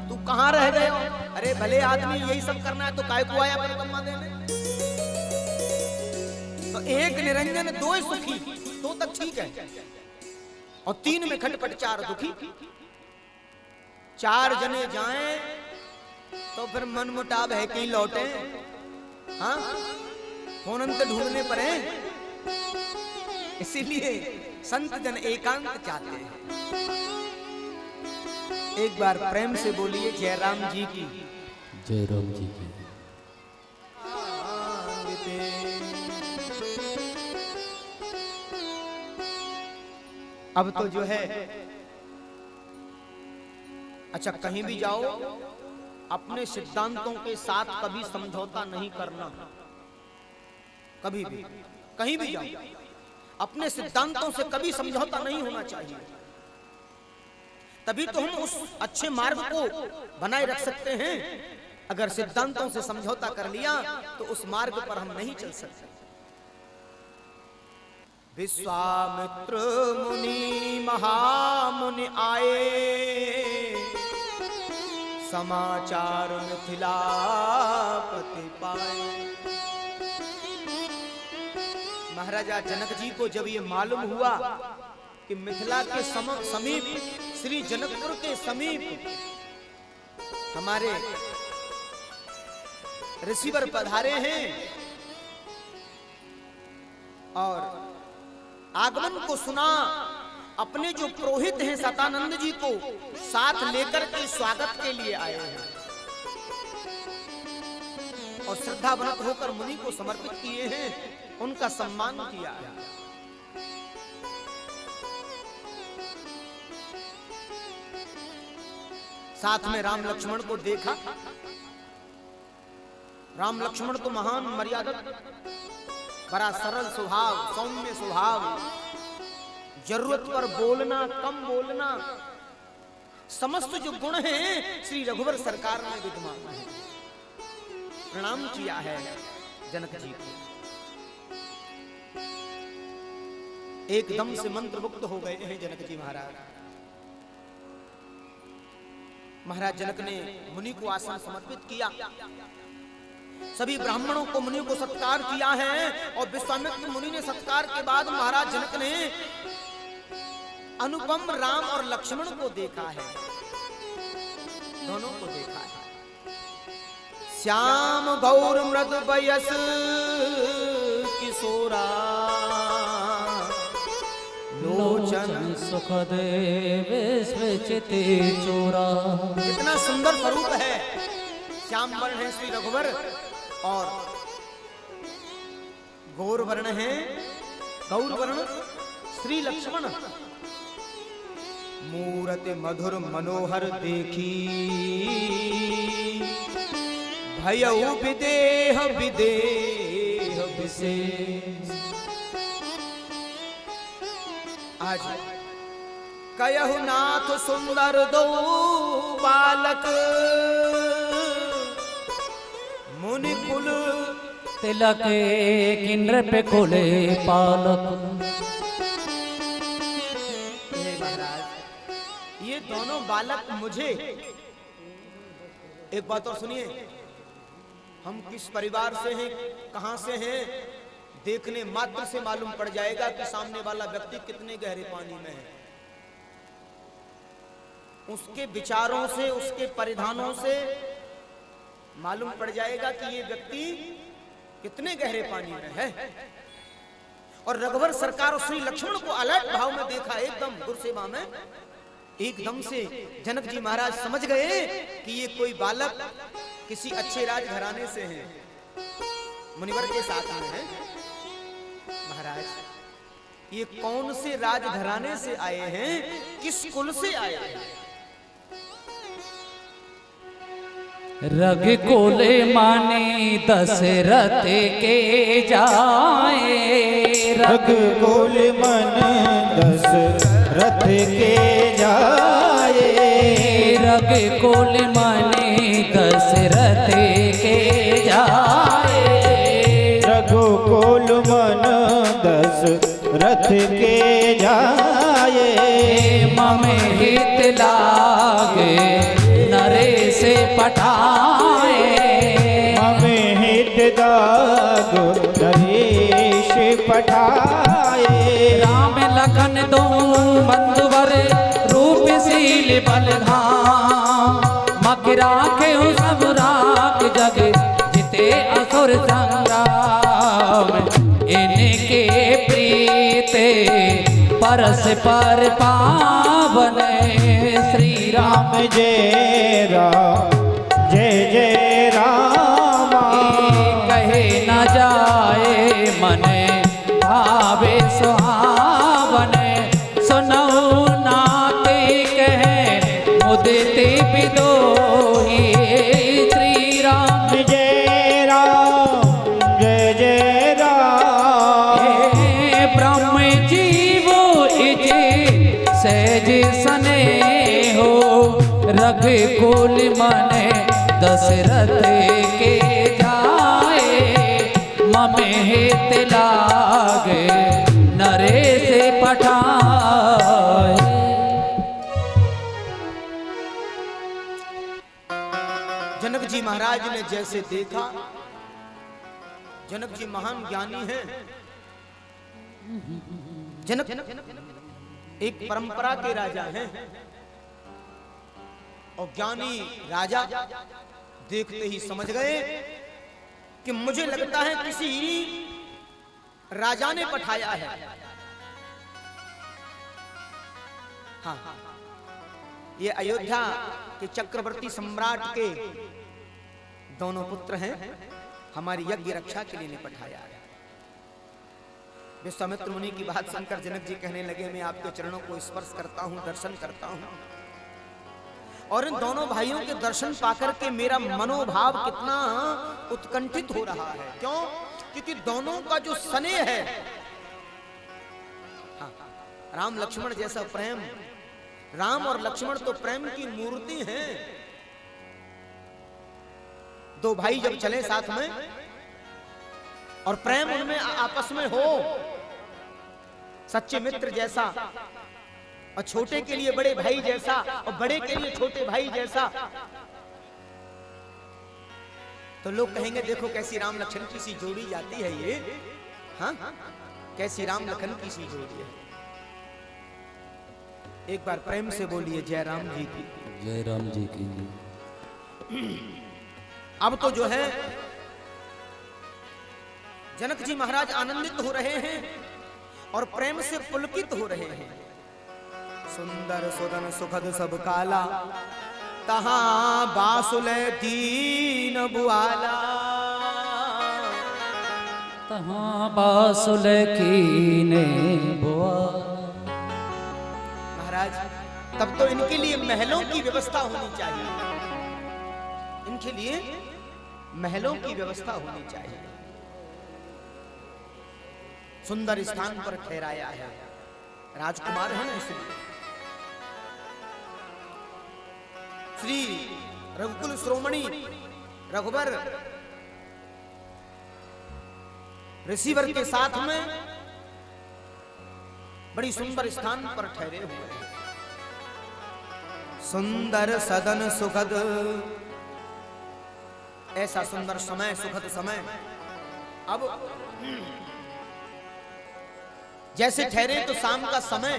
Speaker 2: तू कहाँ रह गए हो? अरे भले आदमी यही सब करना है तो काय को आया परिक्रमा देने? तो एक निरंजन दो सुखी, दो तक ठीक है, और तीन में खटपट चार दुखी। चार जने जाएं तो फिर मन मुटाव है कि लौटे। हाँ होनंत ढूंढने पड़े, इसीलिए संत जन एकांत चाहते हैं। एक बार प्रेम से बोलिए जय राम जी की।
Speaker 1: जय राम जी की।
Speaker 2: अब तो जो है, अच्छा कहीं भी जाओ अपने सिद्धांतों के साथ कभी समझौता नहीं करना। कभी भी कहीं भी जाओ अपने सिद्धांतों से कभी समझौता नहीं होना चाहिए। तभी तो हम उस अच्छे मार्ग को बनाए रख सकते हैं। अगर सिद्धांतों से समझौता कर लिया तो उस मार्ग पर हम नहीं चल सकते। विश्वामित्र मुनि महामुनि आए, समाचार मिथिलापति पाए। महाराजा जनक जी को जब ये मालूम हुआ कि मिथिला के समीप, श्री जनकपुर के समीप हमारे ऋषिवर पधारे हैं और आगमन को सुना, अपने जो पुरोहित हैं सतानंद जी को साथ लेकर के स्वागत के लिए आए हैं और श्रद्धावनत होकर मुनि को समर्पित किए हैं, उनका सम्मान किया है। साथ में राम लक्ष्मण को देखा। राम लक्ष्मण तो महान मर्यादा, बड़ा सरल स्वभाव, सौम्य स्वभाव, जरूरत पर बोलना, कम बोलना, समस्त जो गुण हैं श्री रघुवर सरकार में विद्यमान है। प्रणाम किया है जनक जी को। एकदम से मंत्रमुग्ध हो गए हैं जनक जी महाराज। महाराज जनक ने मुनि को आसन समर्पित किया, सभी ब्राह्मणों को, मुनि को सत्कार किया है और विश्वामित्र मुनि ने सत्कार के बाद महाराज जनक ने अनुपम राम और लक्ष्मण को देखा है, दोनों को देखा है। श्याम गौर मृद वयस किशोरा,
Speaker 1: लोचन सुखदेव विचिति चोरा।
Speaker 2: इतना सुंदर स्वरूप है। श्याम वर्ण है श्री रघुवर और गौर वर्ण है, गौर वर्ण श्री लक्ष्मण। मूरति मधुर मनोहर देखी, भयउ विदेह विदेह विशेष। आज कयहु नाथ सुंदर दो बालक, मुनि कुल
Speaker 1: तिलक किन्नर पे कोले पालक।
Speaker 2: महाराज ये दोनों बालक मुझे, एक बात और सुनिए, हम किस परिवार से हैं, कहां से हैं, देखने मात्र से मालूम पड़ जाएगा कि सामने वाला व्यक्ति कितने गहरे पानी में है। उसके विचारों से, उसके परिधानों से मालूम पड़ जाएगा कि ये व्यक्ति कितने गहरे पानी में है। और रघुवर सरकार और श्री लक्ष्मण को अलर्ट भाव में देखा, एकदम गुरसेवा में। एकदम से जनक जी महाराज समझ गए कि ये कोई बालक किसी अच्छे राजघराने से है, मुनिवर के साथ में है। महाराज ये कौन से राजघराने से आए हैं, किस कुल से आए हैं?
Speaker 1: रग कोले माने दशरथ के जाए,
Speaker 3: रग कोल मन दशरथ के जाए,
Speaker 1: रग कोल माने दशरथ के जाए,
Speaker 3: रघुकुल मन दशरथ के जाए।
Speaker 1: मम हित लागे नरेश पठाए,
Speaker 3: मम हित दाग नरेश पठाए।
Speaker 1: राम लखन दो बंधुवर रूपशील बलधाम, मक राखे सब राख जग जिते असुर संग्राम। इनके प्रीते परस्पर पावन, श्री राम
Speaker 3: जय राम जय जय राम।
Speaker 1: कहे न जाए मन भावे सुहावन, सुनऊ नाते कहे मुदिते बिदोही। श्री राम
Speaker 3: जय राम जय जय राम।
Speaker 1: ब्रह्म जीवो इजे सहज सने हो, रग कुल मने दशरथ के जाए। मम हित लागे नरे पठाए।
Speaker 2: जनक जी महाराज ने जैसे देखा, जनक जी महान ज्ञानी हैं। जनक एक परंपरा के राजा हैं और ज्ञानी राजा देखते ही समझ गए कि मुझे लगता है किसी राजा ने पठाया है। हाँ, ये अयोध्या के चक्रवर्ती सम्राट के दोनों पुत्र हैं, हमारी यज्ञ रक्षा के लिए पठाया है। विश्वामित्र मुनि की बात सुनकर जनक जी कहने लगे, मैं आपके चरणों को स्पर्श करता हूं, दर्शन करता हूं, और इन दोनों भाइयों के दर्शन पाकर के मेरा मनोभाव कितना उत्कंठित हो रहा है। क्यों? क्योंकि दोनों का जो स्नेह है, हाँ, राम लक्ष्मण जैसा प्रेम, राम और लक्ष्मण तो प्रेम की मूर्ति हैं। दो भाई जब चले साथ में और प्रेम उनमें आपस में हो, सच्चे मित्र जैसा, और छोटे के लिए बड़े भाई जैसा, और बड़े के लिए छोटे भाई जैसा, तो लोग कहेंगे देखो कैसी राम लक्ष्मण की सी जोड़ी जाती है ये, हाँ, कैसी राम लक्ष्मण की सी जोड़ी है। एक बार प्रेम से बोलिए जय राम जी की।
Speaker 1: जय राम जी की।
Speaker 2: अब तो जो है जनक जी महाराज आनंदित हो रहे हैं और प्रेम से पुलकित हो रहे हैं। सुंदर सुदन सुखद सब काला, तहां बासुले दीन बुआला,
Speaker 1: तहां बासुले कीने बुआ।
Speaker 2: महाराज तब तो इनके लिए महलों की व्यवस्था होनी चाहिए, इनके लिए महलों की व्यवस्था होनी चाहिए। सुंदर स्थान पर ठहराया है, राजकुमार है ना, इसलिए श्री रघुकुल श्रोमणी रघुबर ऋषिवर के साथ में बड़ी सुंदर स्थान पर ठहरे हुए हैं। सुंदर सदन सुखद, ऐसा सुंदर समय, सुखद समय। अब जैसे ठहरे तो शाम का समय,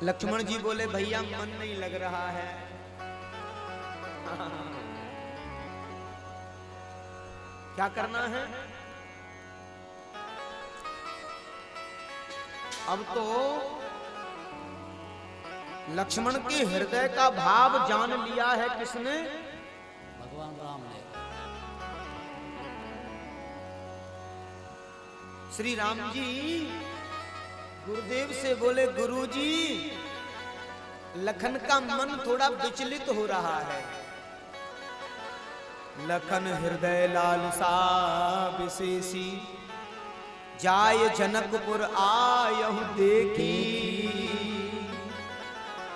Speaker 2: लक्ष्मण जी बोले भैया मन नहीं लग रहा है। क्या करना है? अब तो लक्ष्मण के हृदय का भाव जान लिया है किसने?
Speaker 1: भगवान राम ने।
Speaker 2: श्री राम जी गुरुदेव से बोले, गुरुजी लखन का मन थोड़ा विचलित हो रहा है। लखन हृदय लालसा विशेषी, जाय जनकपुर आयहु देखी,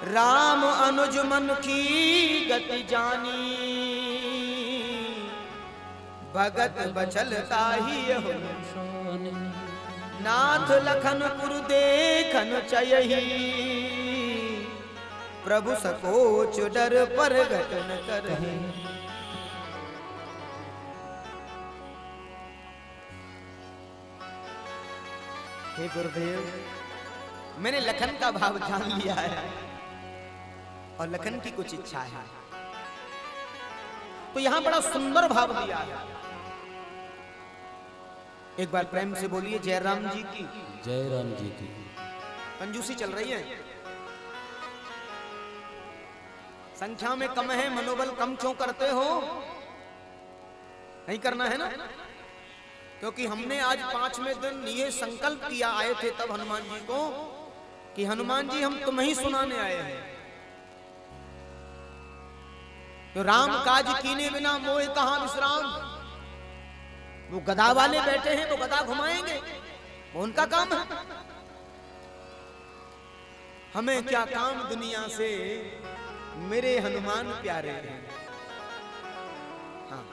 Speaker 2: राम अनुज मन की गति जानी, भगत बचलता ही यहु नाथ लखन पुर देखन चयहि, प्रभु सकोच डर पर घटन करहि। हे गुरुदेव, मैंने लखन का भाव जान लिया है और लखन की कुछ इच्छा है, तो यहां बड़ा सुंदर भाव दिया है। एक बार प्रेम से बोलिए जय राम जी की।
Speaker 1: जय राम जी की।
Speaker 2: कंजूसी चल रही है, संख्या में कम है, मनोबल कम क्यों करते हो? नहीं करना है ना, क्योंकि हमने आज 5वें दिन ये संकल्प किया, आए थे तब हनुमान जी को, कि हनुमान जी हम तुम्हें ही सुनाने आए हैं। तो राम काज कीने बिना मोह कहां विश्राम। वो गदा वाले बैठे हैं तो गदा घुमाएंगे, वो उनका काम है। हमें क्या काम दुनिया से, मेरे हनुमान प्यारे हैं। हाँ,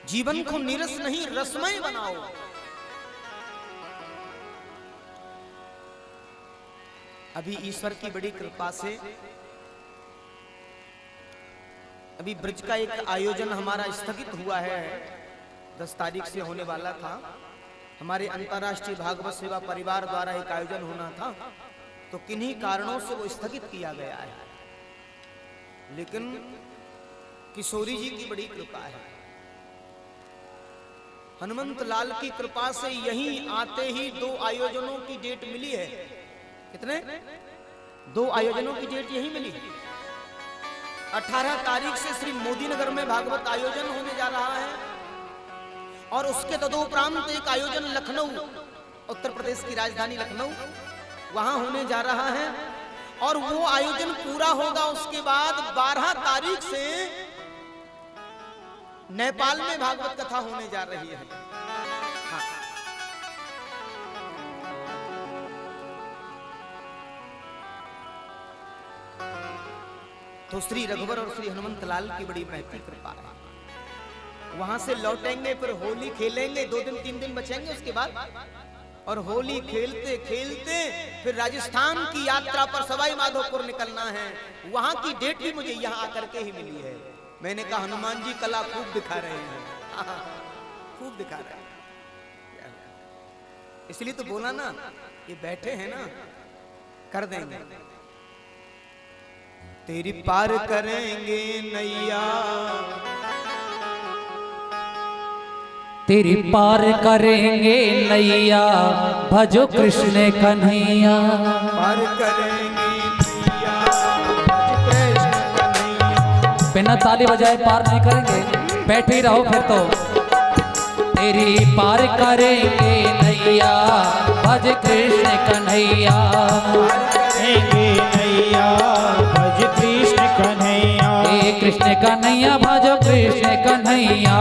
Speaker 2: जीवन को नीरस नहीं रसमय बनाओ। अभी ईश्वर की बड़ी कृपा से अभी ब्रज का एक आयोजन हमारा स्थगित हुआ है, 10 तारीख से होने वाला था। हमारे अंतर्राष्ट्रीय भागवत सेवा परिवार द्वारा एक आयोजन होना था, तो किन्हीं कारणों से वो स्थगित किया गया है। लेकिन किशोरी जी की बड़ी कृपा है, हनुमंत लाल की कृपा से यहीं आते ही 2 आयोजनों की डेट मिली है। कितने? 2 आयोजनों की डेट यहीं मिली। 18 तारीख से श्री मोदी नगर में भागवत आयोजन होने जा रहा है, और उसके तदुपरांत एक आयोजन लखनऊ, उत्तर प्रदेश की राजधानी लखनऊ, वहां होने जा रहा है। और वो आयोजन पूरा होगा उसके बाद 12 तारीख से नेपाल में भागवत कथा होने जा रही है। हाँ। तो श्री रघुवर और श्री हनुमंत लाल की बड़ी महती कृपा है। वहां से लौटेंगे, फिर होली खेलेंगे, 2 दिन 3 दिन बचेंगे उसके बाद, और होली खेलते खेलते फिर राजस्थान की यात्रा पर सवाई माधोपुर निकलना है। वहां की डेट भी मुझे यहाँ आकर के ही मिली है। मैंने कहा हनुमान जी कला खूब दिखा रहे हैं, खूब दिखा रहे हैं, इसलिए तो बोला ना, ये बैठे हैं ना, कर देंगे। तेरी पार करेंगे नैया,
Speaker 1: तेरी पार करेंगे नैया, भजो कृष्ण कन्हैया।
Speaker 2: पार करेंगे नैया, भजो कृष्ण कन्हैया।
Speaker 1: बिना ताली बजाए पार नहीं करेंगे, बैठे ही रहो फिर तो। तेरी पार करेंगे नैया, भज कृष्ण कन्हैया।
Speaker 3: करेंगे नैया, भज कृष्ण कन्हैया।
Speaker 1: कृष्ण कन्हैया भजो कृष्ण कन्हैया,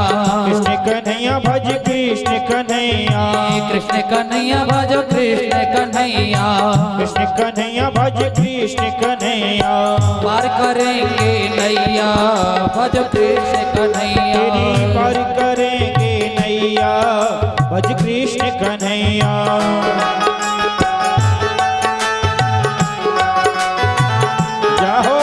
Speaker 3: कृष्ण कन्हैया भज कृष्ण कन्हैया।
Speaker 1: कृष्ण कन्हैया भजो कृष्ण कन्हैया।
Speaker 3: कृष्ण कन्हैया भज कृष्ण कन्हैया।
Speaker 1: पार करेंगे नैया, भजो कृष्ण कन्हैया।
Speaker 3: तेरी पार करेंगे नैया, भज कृष्ण कन्हैया। जाहो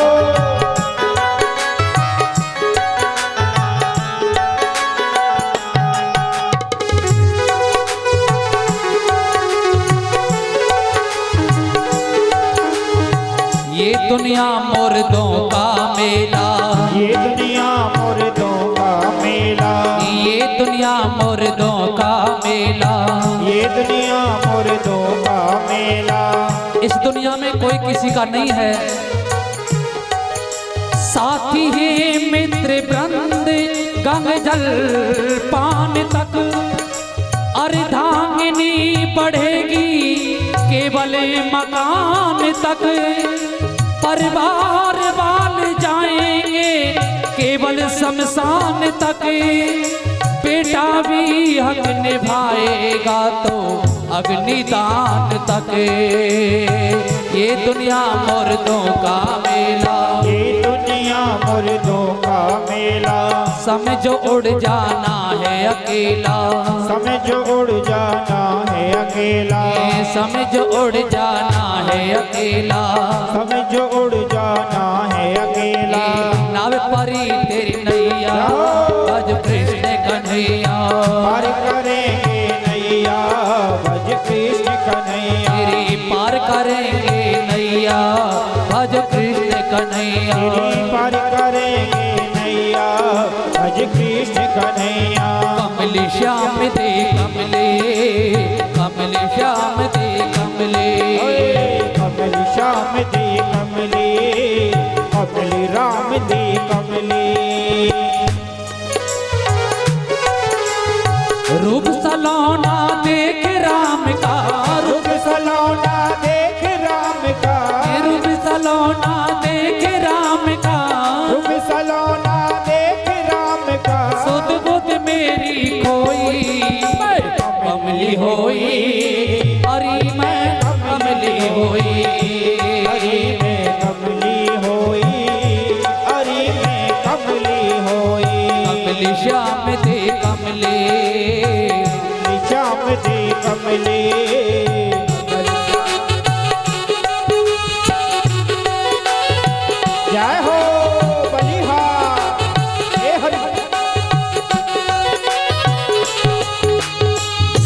Speaker 1: ये दुनिया मुर्दों का मेला,
Speaker 3: ये दुनिया मुर्दों का मेला।
Speaker 1: ये दुनिया मुर्दों का मेला।
Speaker 3: ये दुनिया मुर्दों का मेला।
Speaker 1: इस दुनिया में कोई किसी का नहीं है, साथी है मित्र वृंद, गंग जल पान तक। अर्धांगिनी बढ़ेगी केवल मकान तक। परिवार वाले जाएंगे केवल शमशान तक। बेटा भी हक निभाएगा तो अग्निदान तक। ये दुनिया मुर्दों का मेला,
Speaker 3: ये दुनिया मुर्दों का मेला।
Speaker 1: समझो उड़ जाना है अकेला,
Speaker 3: समझ उड़ जाना है अकेला।
Speaker 1: समझो उड़ जाना है अकेला।
Speaker 3: समझ उड़ जाना है अकेला।
Speaker 1: नाव परी तेरी नैया, भज कृष्ण कन्हैया।
Speaker 3: पार करेंगे नैया, भज कृष्ण कन्हैया।
Speaker 1: तेरी पार करेंगे नैया, भज कृष्ण कन्हैया।
Speaker 3: तेरी पार करेंगे नैया, भज कृष्ण कन्हैया।
Speaker 1: कमले श्याम दे कमले, कमले श्याम दे कमले।
Speaker 3: कमल श्याम दे कमले, कमल राम दे कमले।
Speaker 1: रूप सलोना देख राम का,
Speaker 3: रूप सलोना देख राम का।
Speaker 1: रूप सलोना देख राम का।
Speaker 3: रूप सलोना देख राम का।
Speaker 1: सुध बुध मेरी खोई, कमली होई। अरे मैं कमली होई,
Speaker 3: अरे मैं कमली होई, अरे मैं कमली होई।
Speaker 1: कमली श्याम दे कमले।
Speaker 3: कमले। जय हो बलिहार, हे हरि।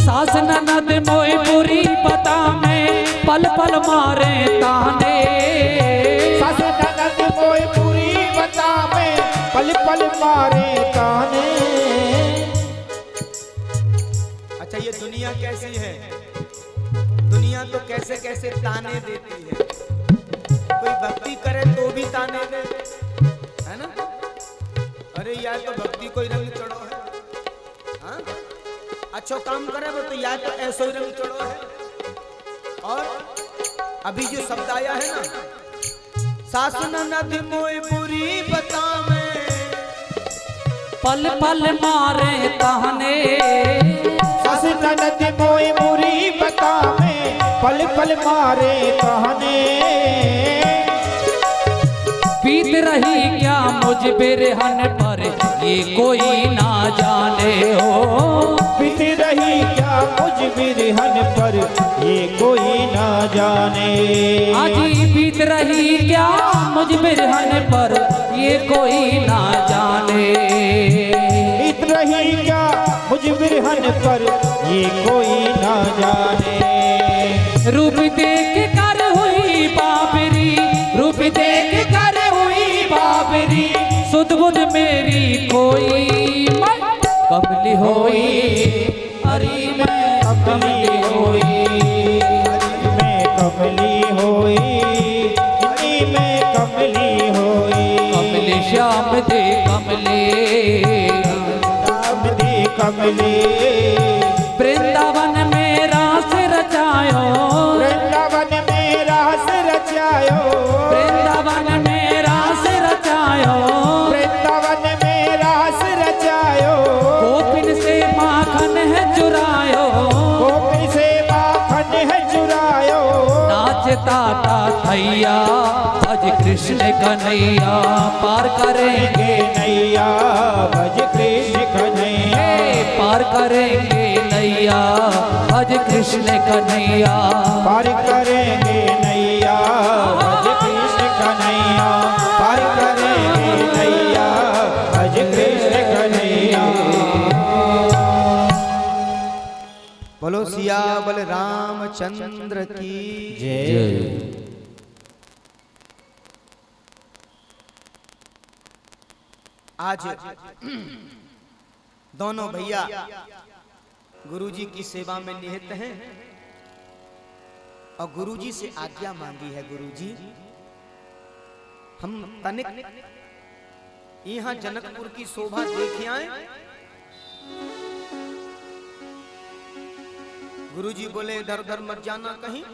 Speaker 1: सास ननद मोई बुरी पता में पल पल मारे ताने।
Speaker 3: सास ननद मोई बुरी बता में पल पल मारे ताने।
Speaker 2: अच्छा, ये दुनिया कैसी है? दुनिया तो कैसे कैसे ताने देती है। कोई भक्ति करे तो भी ताने दे, है ना? अरे यार, तो भक्ति कोई रंग चढ़ो है, हाँ? अच्छा काम करे वो तो यार तो ऐसा ही रंग चढ़ो है। और अभी जो शब्द आया है ना, सास ननद मोई बुरी बता में
Speaker 1: पल पल मारे ताने।
Speaker 3: सास ननद मोई बुरी बता में पल पल मारे ताने।
Speaker 1: बीत रही क्या मुझ बिरहन पर ये कोई ना जाने हो।
Speaker 3: बीत रही क्या मुझ बिरहन पर ये कोई ना जाने।
Speaker 1: आजी बीत रही क्या मुझ बिरहन पर ये कोई ना जाने।
Speaker 3: बीत रही क्या मुझ बिरहन पर ये कोई ना जाने।
Speaker 1: रूप देख कर हुई बाबरी, रूप देख कर हुई बाबरी, सुध बुध मेरी कोई कमली होई। अरे मैं कमली होई,
Speaker 3: मैं कमली होई, मैं कमली होई।
Speaker 1: कमली श्याम दे कमले,
Speaker 3: श्याम दे कमले।
Speaker 1: वृंदावन में रास रचायो,
Speaker 3: वृंदावन में रास रचायो,
Speaker 1: वृंदावन में रास रचायो,
Speaker 3: वृंदावन में रास रचायो।
Speaker 1: गोपिन से माखन है चुरायो,
Speaker 3: गोपिन से माखन है चुरायो।
Speaker 1: नाचता था थैया भज कृष्ण कन्हैया, पार करेंगे
Speaker 3: नैया भज कृष्ण कन्हैया।
Speaker 1: पार करेंगे नैया भज कृष्ण कन्हैया।
Speaker 3: पार करेंगे नैया भज कृष्ण कन्हैया। पार करेंगे नैया भज कृष्ण कन्हैया।
Speaker 2: बोलो सिया बल रामचंद्र की
Speaker 1: जय।
Speaker 2: आज दोनों भैया गुरुजी की सेवा में निहित हैं और गुरुजी से आज्ञा मांगी है। गुरुजी, हम तनिक यहाँ जनकपुर की शोभा देख आए। गुरुजी बोले इधर उधर मत जाना कहीं।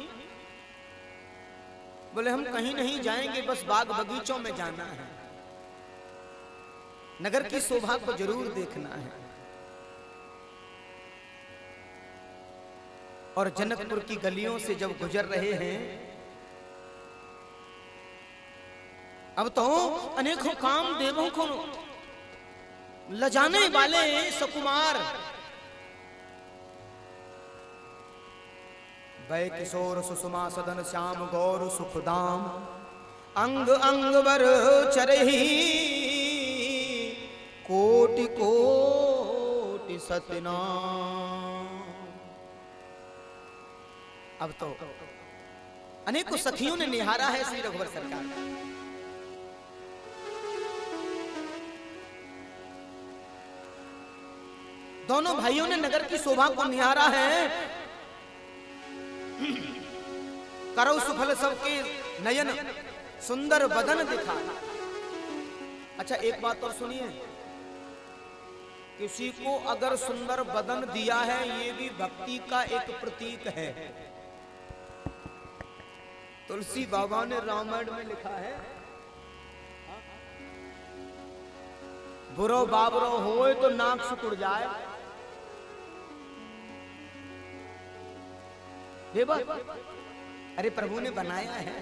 Speaker 2: बोले हम कहीं नहीं जाएंगे, बस बाग बगीचों में जाना है, नगर की शोभा को जरूर देखना है। और जनकपुर की गलियों से जब गुजर रहे हैं, अब तो अनेकों काम देवों को लजाने वाले सकुमार वै किशोर सुषमा सदन श्याम गौर सुखदाम, अंग अंग वर चरही कोटि कोटि सतनाम। अब तो अनेकों सखियों ने निहारा है श्री रघुवर सरकार। दोनों भाइयों ने नगर की शोभा को निहारा है। करौ सुफल सबके नयन सुंदर बदन दिखा। अच्छा एक बात और सुनिए, किसी को अगर सुंदर बदन दिया है, ये भी भक्ति का एक प्रतीक है। तुलसी बाबा ने रामायण में लिखा है, बुरो बाबरो होए तो नाक सुकुड़ जाए। अरे प्रभु ने बनाया है,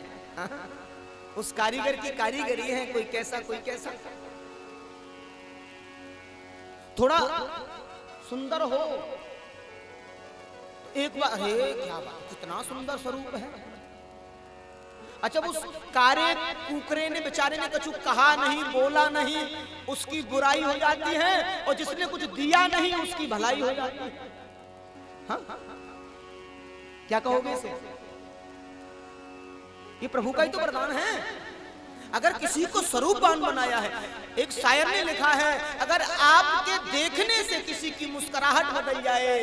Speaker 2: उस कारीगर की कारीगरी है, कोई कैसा कोई कैसा। थोड़ा सुंदर हो एक बार, अरे क्या बात, कितना सुंदर स्वरूप है। अच्छा, उस कारे कुकरे ने, बेचारे ने कुछ कहा नहीं, बोला नहीं, उसकी बुराई हो जाती है, और जिसने कुछ दिया नहीं उसकी भलाई हो जाती है। हाँ? क्या कहोगे इसे? ये प्रभु का ही तो वरदान है। अगर किसी को स्वरूपवान बनाया है, एक शायर ने लिखा है, अगर आपके देखने से किसी की मुस्कुराहट बदल जाए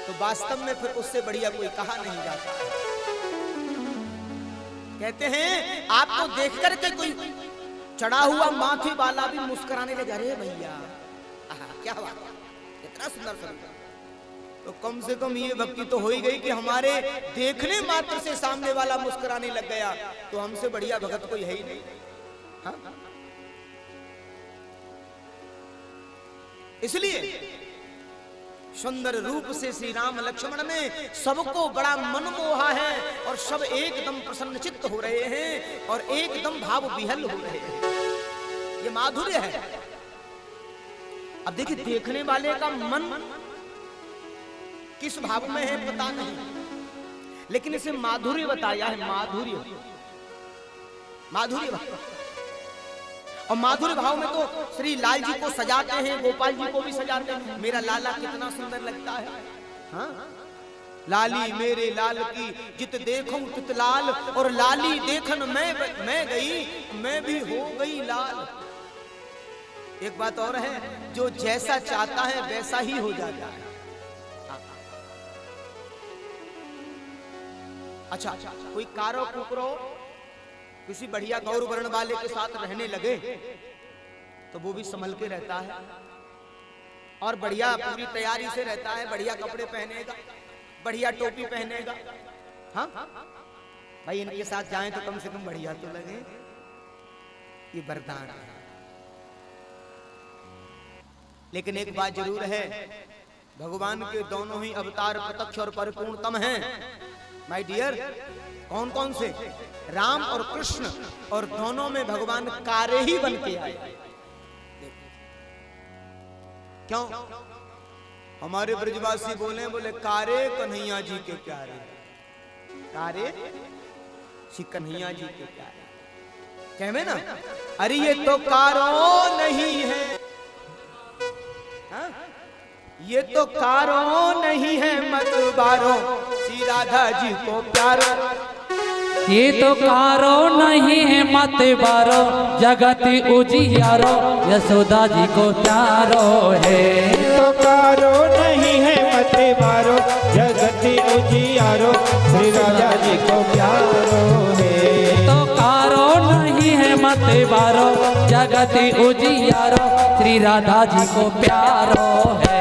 Speaker 2: तो वास्तव में फिर उससे बढ़िया कोई कहा नहीं जाता है। कहते हैं आपको देख करके कोई चढ़ा हुआ माथे वाला भी मुस्कुराने लगा, अरे भैया क्या बात है, इतना सुंदर स्वरूप। तो कम से कम ये भक्ति तो हो ही गई कि हमारे देखने मात्र से सामने वाला मुस्कुराने लग गया, तो हमसे बढ़िया भगत कोई है ही नहीं। हाँ? इसलिए सुंदर रूप से श्री राम लक्ष्मण में सबको बड़ा मनमोहा है, और सब एकदम प्रसन्नचित्त हो रहे हैं और एकदम भाव विहल हो रहे हैं। ये माधुर्य है। अब देखिए, देखने वाले का मन किस भाव में है पता नहीं, लेकिन इसे माधुर्य बताया है। माधुर्य, माधुर्य भाव। और माधुर्य भाव में तो श्री लाल जी को सजाते हैं, गोपाल जी को भी सजाते हैं। मेरा लाला कितना सुंदर लगता है। हाँ? लाली मेरे लाल की जित देखूं तित लाल, और लाली देखन मैं गई, मैं भी हो गई लाल। एक बात और है, जो जैसा चाहता है वैसा ही हो जाता है। अच्छा, कोई कारो कुकरो किसी बढ़िया गौर वर्ण वाले के साथ रहने लगे तो वो भी संभल के रहता है, और बढ़िया पूरी तैयारी से रहता है, बढ़िया कपड़े पहनेगा, बढ़िया टोपी पहनेगा। हाँ भाई, इनके साथ जाएं तो कम से कम बढ़िया तो लगे। ये वरदान है। लेकिन एक बात जरूर है, भगवान के दोनों ही अवतार प्रत्यक्ष और परिपूर्णतम हैं। माय डियर, कौन कौन से? राम और कृष्ण, और दोनों में भगवान कारे ही बन के आए। क्यों? हमारे ब्रजवासी बोले कारे कन्हैया जी के प्यारे, कारे श्री कन्हैया जी के प्यारे। कहवे ना, अरे ये तो कारो नहीं है, हाँ? ये तो कारो नहीं है मत बारो, श्री राधा जी को प्यारो।
Speaker 1: ये तो कारो नहीं है मत बारो, जगत उजियारो, यशोदा जी को प्यारो है।
Speaker 3: ये तो कारो नहीं है मत बारो, जगत उजियारो, श्री राधा जी को प्यारो है।
Speaker 1: तो कारो नहीं है मत बारो, जगत उजियारो, श्री राधा जी को प्यारो है।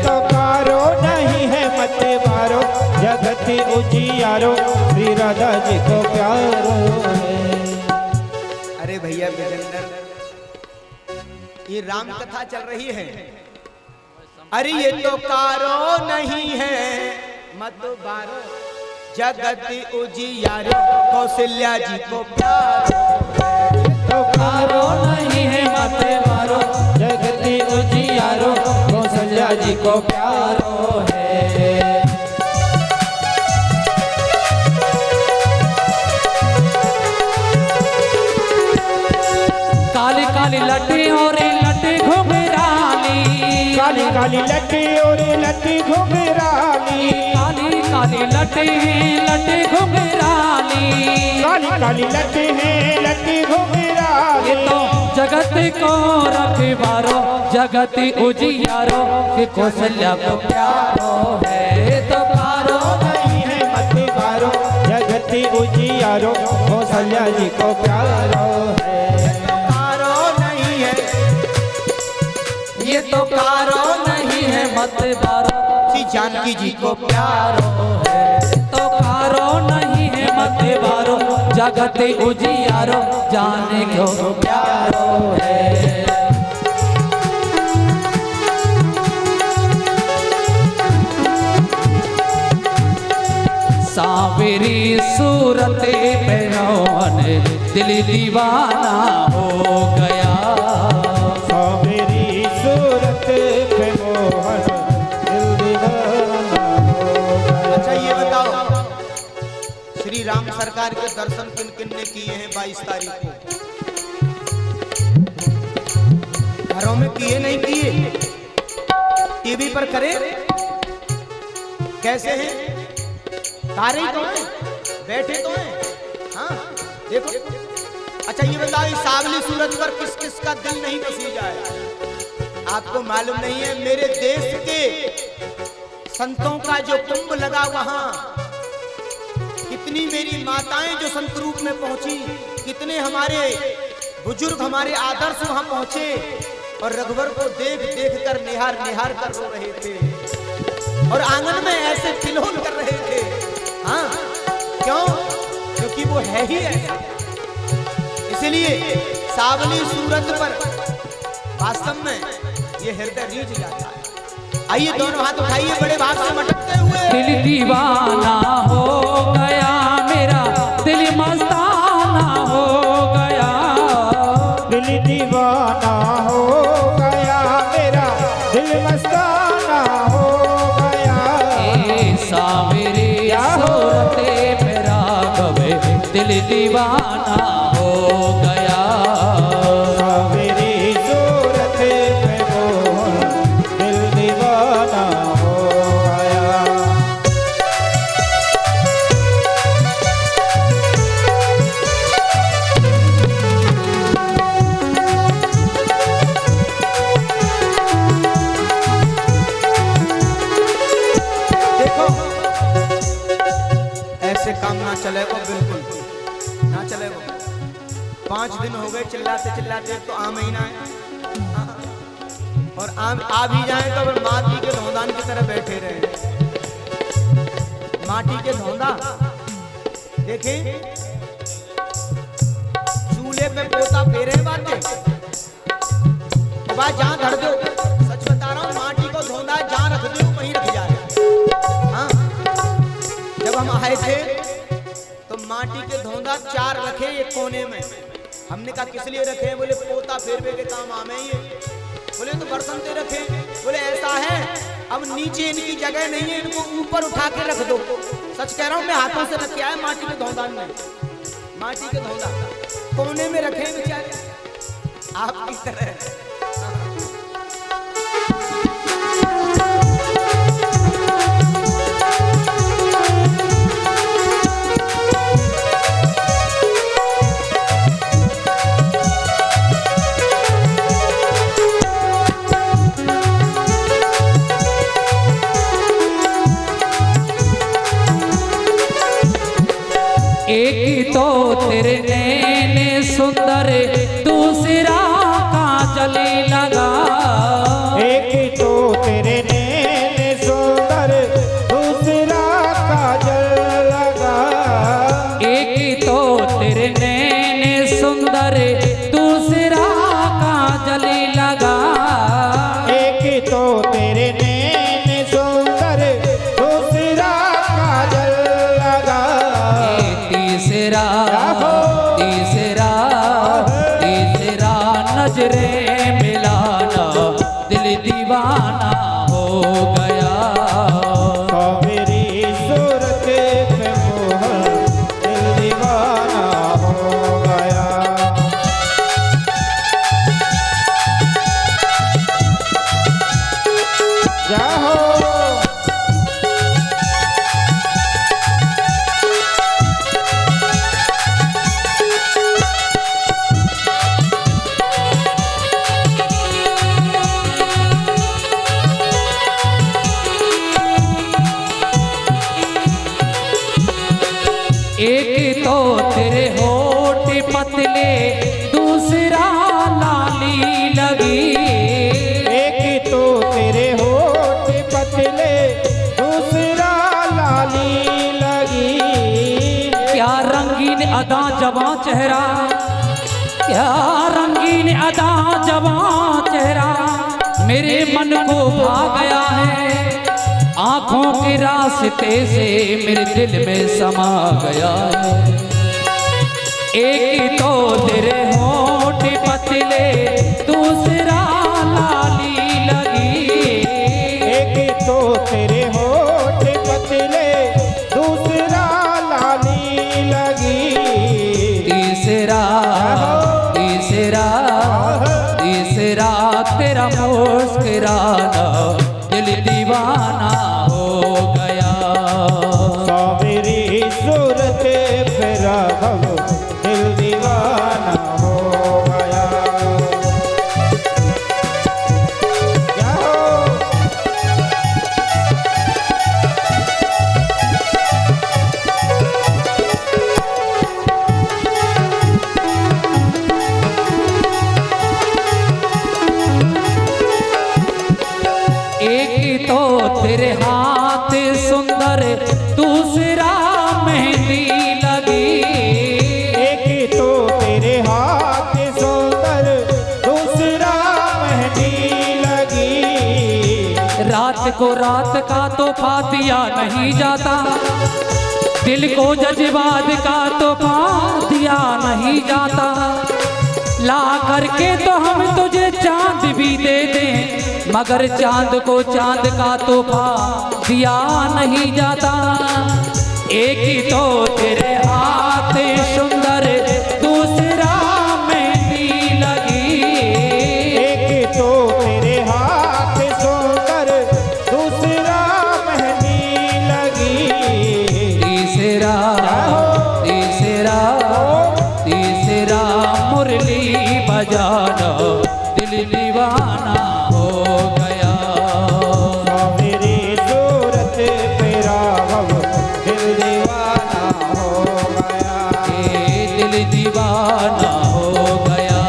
Speaker 3: तो कारो नहीं है मत बारो, जगत उजियारो, श्री राधा जी को प्यारो है।
Speaker 2: अरे भैया विजेंद्र, ये राम कथा चल रही है। अरे ये तो कारो नहीं है मत बारो, जगत उजियारो, कौशल्या जी को प्यारो है।
Speaker 1: तो कारो नहीं है मत बारो, जगत उजियारो, कौशल्या जी को प्यारो है। काली काली लट्टी और लट्टी घुंघराली,
Speaker 3: काली काली लट्टी और लट्टी घुंघराली,
Speaker 1: काली काली लट्टी लट्टी घुंघराली,
Speaker 3: काली काली लट्टी है लट्टी घुंघराली।
Speaker 1: ये तो जगत को रखवारो, जगत उजियारो, कि कौशल्या को प्यारो है। तो कारो
Speaker 3: नहीं है मत बारो, जगत उजियारो, कौशल्या जी को प्यारो है।
Speaker 1: ये तो कारो नहीं है मत बारो,
Speaker 2: श्री जानकी जी को
Speaker 1: प्यारो है। तो कारो नहीं है मत बारो, जगत उजियारो, जाने क्यों प्यारो है। सावरी सूरत पे रोहन दिल दीवाना हो गया,
Speaker 3: सूरत पे मोहन दिल दीवाना हो गया।
Speaker 2: सरकार के दर्शन किन किन ने किए हैं 22 तारीख को? घरों में किए नहीं किए? टीवी पर करे? कैसे हैं? तारे तो हैं, बैठे तो हैं। हाँ देखो, अच्छा ये बताओ, इस सावली सूरज पर किस किस का दिल नहीं पसीजा है? आपको मालूम नहीं है? मेरे देश के संतों का जो कुंभ लगा वहां, कितनी मेरी माताएं जो संत रूप में पहुंची, कितने हमारे बुजुर्ग, हमारे आदर्श वहां पहुंचे और रघुवर को देख देख कर निहार निहार कर रो रहे थे और आंगन में ऐसे खिलौन कर रहे थे। हाँ क्यों? क्योंकि वो है ही ऐसा। इसलिए सावली सूरज पर वास्तव में ये हृदय रीझ जाता है। आइए दोनों हाथ उठाइए बड़े भाव से मटकते हुए।
Speaker 1: दिल दीवाना हो गया मेरा, दिल मस्ताना हो गया।
Speaker 3: दिल दीवाना हो गया मेरा, दिल मस्ताना हो गया।
Speaker 1: ऐसा मेरी सूरत मेरा गवे, दिल दीवाना हो गया।
Speaker 3: मेरी सूरत पे मोहन, दिल दीवाना हो गया।
Speaker 2: देखो ऐसे काम ना चले वो, बिल्कुल ना चले वो। 5 दिन हो गए चिल्लाते चिल्लाते, तो आ महीना है। हाँ। और आ भी जाए तो माटी के धौंदान की तरह बैठे रहे। माटी के धौंदा देखें, चूल्हे पे पोता फेरे बातें तो बात जहां धर दो। सच बता रहा हूं, माटी को धौंदा जहां रख दो वहीं रख जाए। हाँ जब हम आए थे तो माटी के धौंदा 4 रखे एक कोने में। हमने कहा किस लिए रखे? बोले पोता फेरवे के काम आमे ही। बोले तो बर्तन दे रखे। बोले ऐसा है, अब नीचे इनकी जगह नहीं है, इनको ऊपर उठा के रख दो। सच कह रहा हूं, मैं हाथों से रख के आया माटी के धौंदान में। माटी के धौंदा कोने में रखे बेचारे आपकी तरह।
Speaker 1: एक तो तेरे नैने सुंदर, दूसरा काजल लगा।
Speaker 3: एक तो तेरे नैने सुंदर, दूसरा काजल लगा।
Speaker 1: एक तो तेरे नैने सुंदर, दूसरा काजल लगा।
Speaker 3: एक तो तेरे नैने सुंदर, दूसरा काजल लगा।
Speaker 1: तीसरा तीसरा तीसरा नजरें मिलाना, दिल दीवाना हो गया।
Speaker 3: मेरी सूरत पे मोहन, दिल दीवाना हो गया। जाहो
Speaker 1: एक तो तेरे होठ पतले, दूसरा लाली लगी।
Speaker 3: एक तो तेरे होठ पतले, दूसरा लाली लगी।
Speaker 1: क्या रंगीन अदा जवां चेहरा, क्या रंगीन अदा जवां चेहरा, मेरे मन को भा गया है। आंखों के रास्ते से मेरे दिल में समा गया है। एक तो तेरे होठ पतले, दूसरा लाली लगी।
Speaker 3: एक तो तेरे होठ पतले, दूसरा लाली लगी।
Speaker 1: तेरे हाथ सुंदर दूसरा मेहंदी लगी।
Speaker 3: एक तो तेरे हाथ सुंदर दूसरा मेहंदी लगी।
Speaker 1: रात को रात का तोहफा दिया नहीं जाता, दिल को जज्बात का तोहफा दिया नहीं जाता। ला करके तो हम तुझे चांद भी दे दें, मगर चांद को चांद का तोहफा दिया नहीं जाता। एक ही तो तेरे हाथ सुंदर दूसरा मेहंदी लगी।
Speaker 3: एक तो तेरे हाथ सुंदर दूसरा मेहंदी लगी।
Speaker 1: तीसरा तीसरा तीसरा मुरली बजाना दिल दीवाना हो गया।
Speaker 3: मेरी सूरत पे राघव दिल दीवाना हो गया।
Speaker 1: दिल दीवाना हो गया।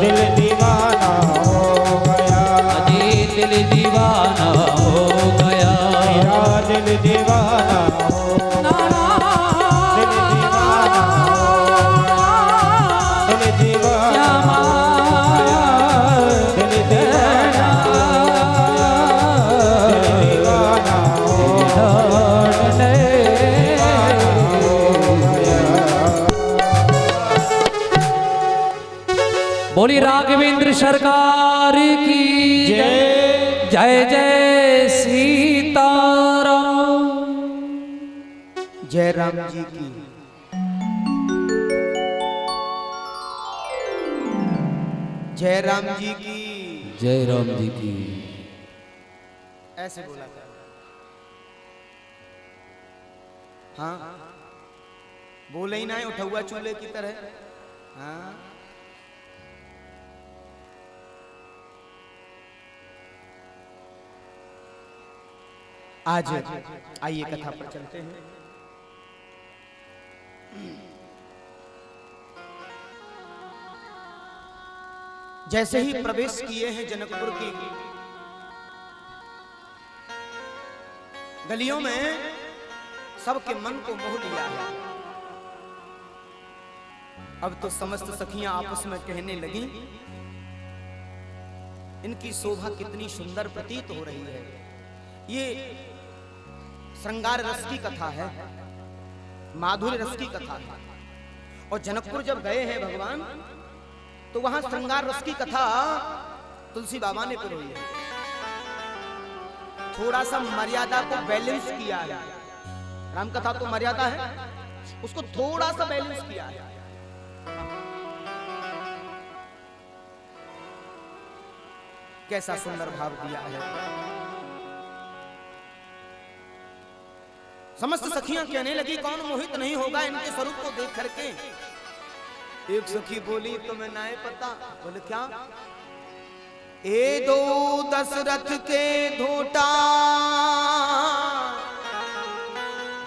Speaker 3: दिल दीवाना हो गया।
Speaker 1: अजी दिल दीवाना हो गया।
Speaker 3: मेरा दिल दीवाना हो गया। दिल दीवाना हो गया। दिल दीवाना दिल दीवाना
Speaker 1: बोली राघवेंद्र सरकार की
Speaker 3: जय।
Speaker 1: जय जय सीताराम।
Speaker 2: जय राम जी की। जय राम जी की।
Speaker 1: जय राम जी की।
Speaker 2: ऐसे बोला था। हाँ बोले ही ना है, उठा हुआ चूल्हे की तरह। हाँ आज आइए कथा पर चलते हैं। जैसे ही प्रवेश किए हैं जनकपुर की गलियों में, सबके मन को मोह लिया है। अब तो समस्त सखियां आपस में कहने लगी, इनकी शोभा कितनी सुंदर प्रतीत हो रही है। ये श्रृंगार रस की कथा है, माधुर्य रस की कथा है। और जनकपुर जब गए हैं भगवान, तो वहां श्रृंगार रस की कथा तुलसी बाबा ने पिरोई है। थोड़ा सा मर्यादा को बैलेंस किया है। राम कथा तो मर्यादा है, उसको थोड़ा सा बैलेंस किया है। कैसा सुंदर भाव दिया है। समस्त सखियां कहने लगी, कौन मोहित नहीं होगा इनके स्वरूप को देख करके। एक सखी बोली, तुम्हें ना पता। बोले क्या? ए दो दशरथ के धोटा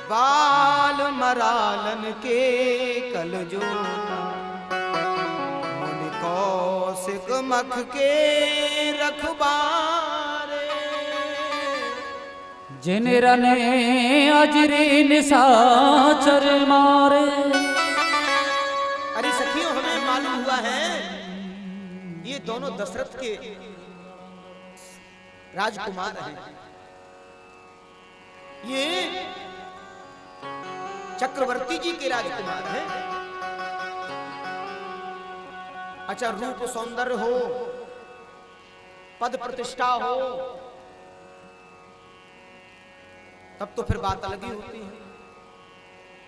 Speaker 2: बाल मरालन के कलजोटा, मुनि कौशिक मख के रखबारे,
Speaker 1: जिन रने अजरी निशाचर मारे।
Speaker 2: अरे सखियों, हमें मालूम हुआ है ये दोनों दशरथ के राजकुमार हैं। ये चक्रवर्ती जी के राजकुमार हैं। अच्छा, रूप सौंदर्य हो, पद प्रतिष्ठा हो, तब तो फिर बात अलग ही होती है।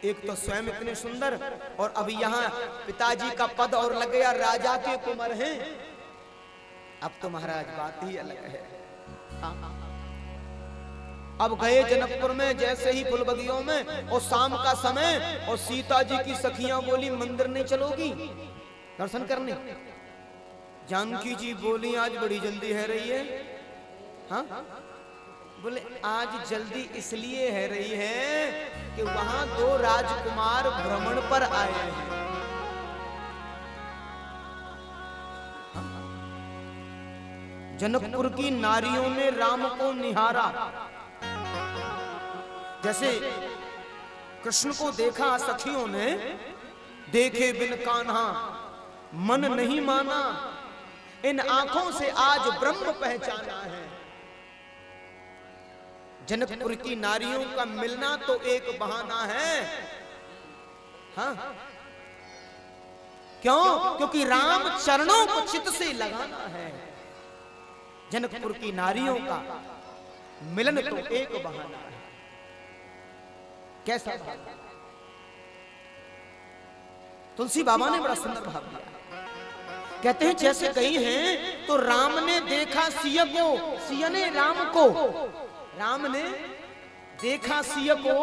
Speaker 2: एक तो स्वयं इतने सुंदर, और अभी यहाँ पिताजी का पद और लग गया, राजा के कुंवर हैं। अब तो महाराज बात ही अलग है। अब गए जनकपुर में, जैसे ही फुल बगियों में, और शाम का समय, और सीता जी की सखियां बोली, मंदिर नहीं चलोगी दर्शन करने? जानकी जी बोली, आज बड़ी जल्दी है रही है। हाँ, बोले आज जल्दी इसलिए है रही है कि वहां दो राजकुमार भ्रमण पर आए हैं। जनकपुर की नारियों ने राम को निहारा। जैसे कृष्ण को देखा सखियों ने, देखे बिन कान्हा मन नहीं माना, इन आंखों से आज ब्रह्म पहचाना है। जनकपुर की नारियों का मिलना तो एक बहाना है। हाँ, क्यों? क्योंकि राम चरणों को चित से लगाना है। जनकपुर की नारियों का मिलन तो एक बहाना है। कैसा भाव? तुलसी बाबा ने बड़ा सुंदर भाव दिया। कहते हैं जैसे गई हैं तो राम ने देखा सिया को, सिया ने राम को, राम ने देखा सिया को,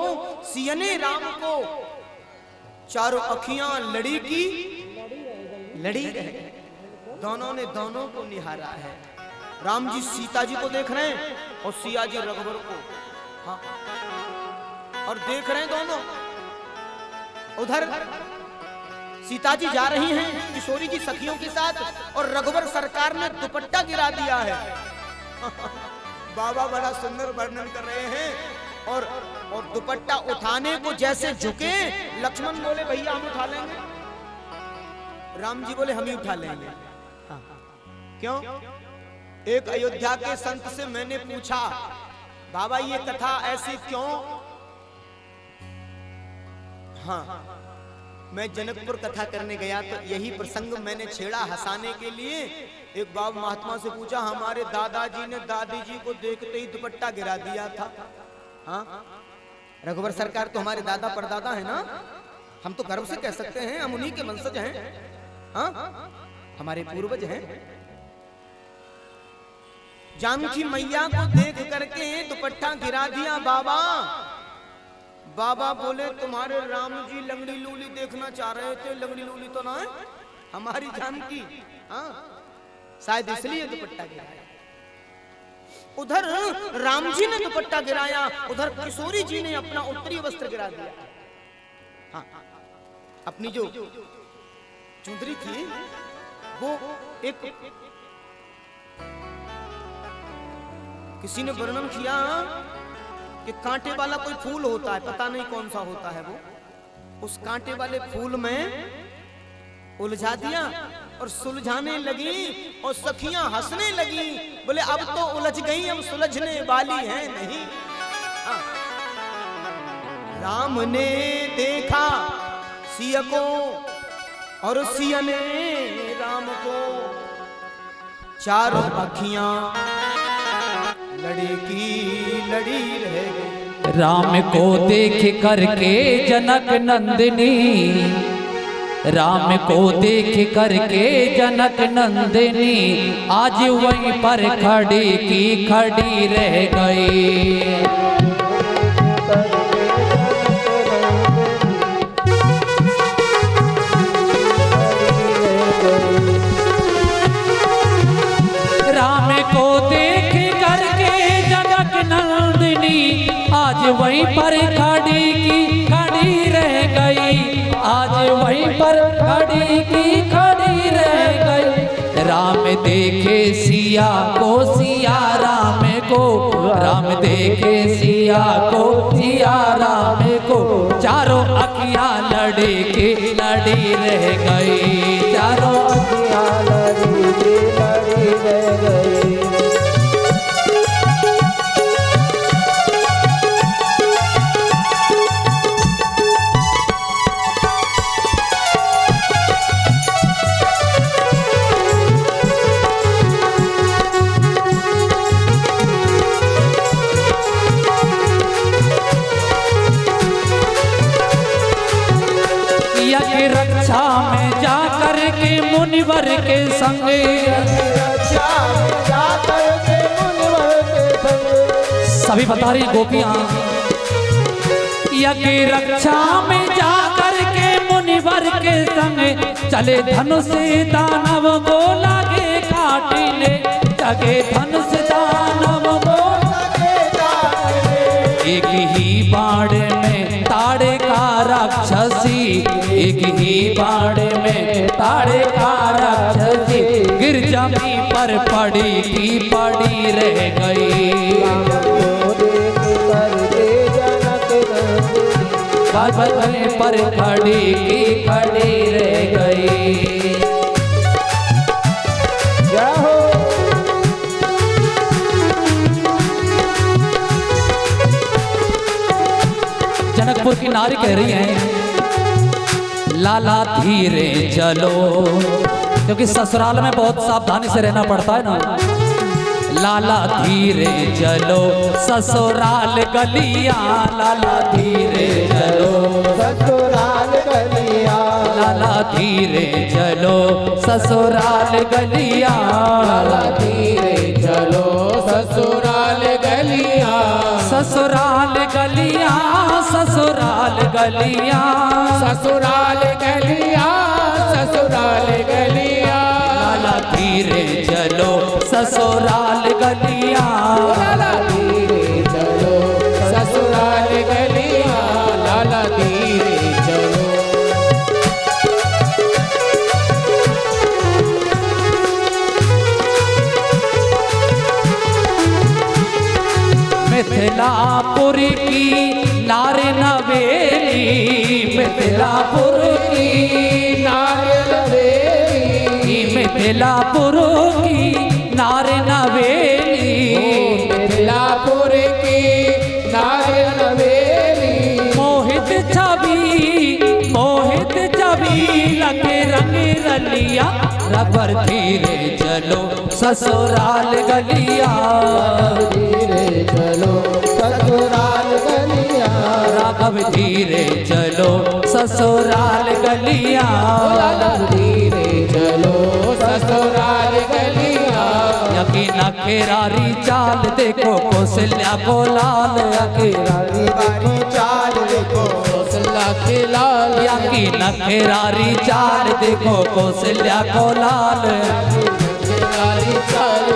Speaker 2: सिया ने राम को, चारों अखियां लड़ी की लड़ी रहे। दोनों ने दोनों को निहारा है। राम जी सीता जी को देख रहे हैं और सिया जी रघुवर को। हाँ, और देख रहे हैं दोनों। उधर सीता जी जा रही हैं किशोरी की सखियों के साथ और रघुवर सरकार ने दुपट्टा गिरा दिया है। बाबा बड़ा सुंदर वर्णन कर रहे हैं। और दुपट्टा उठाने को जैसे झुके, लक्ष्मण बोले भैया हम उठा लेंगे, राम जी बोले हम ही उठा लेंगे। हाँ। क्यों? एक अयोध्या के संत से मैंने पूछा, बाबा ये कथा ऐसी क्यों? हाँ, मैं जनकपुर कथा करने गया तो यही प्रसंग मैंने छेड़ा हंसाने के लिए। एक बाबा महात्मा से पूछा, हमारे दादाजी ने दादी जी को देखते ही दुपट्टा गिरा दिया था। हाँ, रघुवर सरकार तो हमारे दादा परदादा है ना, हम तो गर्व से कह सकते हैं हम उन्हीं के वंशज हैं। हाँ, हमारे पूर्वज हैं। जानकी मैया को देख करके दुपट्टा गिरा दिया बाबा। बाबा बोले तुम्हारे राम जी लंगड़ी लूली देखना चाह रहे थे, लंगड़ी लूली तो ना है हमारी जानकी। हाँ, शायद इसलिए दुपट्टा गिराया। उधर राम जी ने दुपट्टा गिराया, उधर किशोरी जी ने अपना उत्तरी वस्त्र गिरा दिया। हाँ, अपनी जो चुंदरी थी वो एक, किसी ने वर्णन किया कि कांटे वाला कोई फूल होता है, पता नहीं कौन सा होता है वो, उस कांटे वाले फूल में उलझा दिया और सुलझाने लगी और सखियां हंसने लगी। बोले अब तो उलझ गई, अब सुलझने वाली है नहीं। हाँ। राम ने देखा सिया को और सिया ने राम को, चारों अखियां लड़ी की लड़ी रह गई।
Speaker 1: राम को देख करके जनक नंदिनी, राम को देख करके जनक नंदिनी, आज वहीं पर खड़ी की खड़ी रह गई। राम को देख करके जनक नंदिनी, आज वहीं पर खड़ी की खड़ी रह गई, आज वहीं पर खड़ी की खड़ी रह गई। राम देखे सिया को, सिया राम को, राम देखे सिया को, सिया राम को, चारों अखियां लड़ी की लड़ी रह गई, चारों अखियां लड़ी की लड़ी रह गई। रक्षा में जा कर के मुनिवर के संग, सभी बता रही गोपियां, यज्ञ रक्षा में जा कर के मुनिवर के संग, चले धनुष दानव को लागे काटने, चले धनुष दानव को लागे काटने। एक ही बाण में ताड़े का राक्षसी, एक ही बाण में ताड़े का राक्षसी, गिर जा जमी पर पड़ी की पड़ी रह गई। जमी पर खड़ी की खड़ी रह गई। जनकपुर की नारी कह रही है लाला धीरे चलो, क्योंकि ससुराल में बहुत सावधानी से रहना पड़ता है ना। लाला धीरे चलो ससुराल गलियां, लाला धीरे चलो
Speaker 3: ससुराल गलियां,
Speaker 1: लाला धीरे चलो ससुराल गलियां,
Speaker 3: लाला धीरे चलो ससुराल गलियां,
Speaker 1: ससुराल गलियां, ससुराल गलियां,
Speaker 3: ससुराल गलियां, ससुराल गलियां,
Speaker 1: लाला धीरे चलो ससुराल गलियां,
Speaker 3: लाला धीरे चलो ससुराल गलियां, लाला धीरे चलो।
Speaker 1: मिथिलापुर की नारे नवेली, मिथिलापुर की
Speaker 3: नारे नवेली,
Speaker 1: मिथिलापुर की नारे नवेली,
Speaker 3: मिथिलापुर की नारे नवेली,
Speaker 1: मोहित छवि लगे रंग रलिया, रबर धीरे चलो ससुराल गलियां,
Speaker 3: धीरे चलो ससुराल गलियां,
Speaker 1: राघव धीरे चलो ससुराल गलियां,
Speaker 3: धीरे चलो ससुराल गलियां,
Speaker 1: यकीन खेरारी चाल देखो कौशल्या को लाल,
Speaker 3: खेरारी बारी चाल देखो कौशल्या के लाल,
Speaker 1: यकीन खेरारी चाल देखो कौशल्या को लाल,
Speaker 3: खेरारी चाल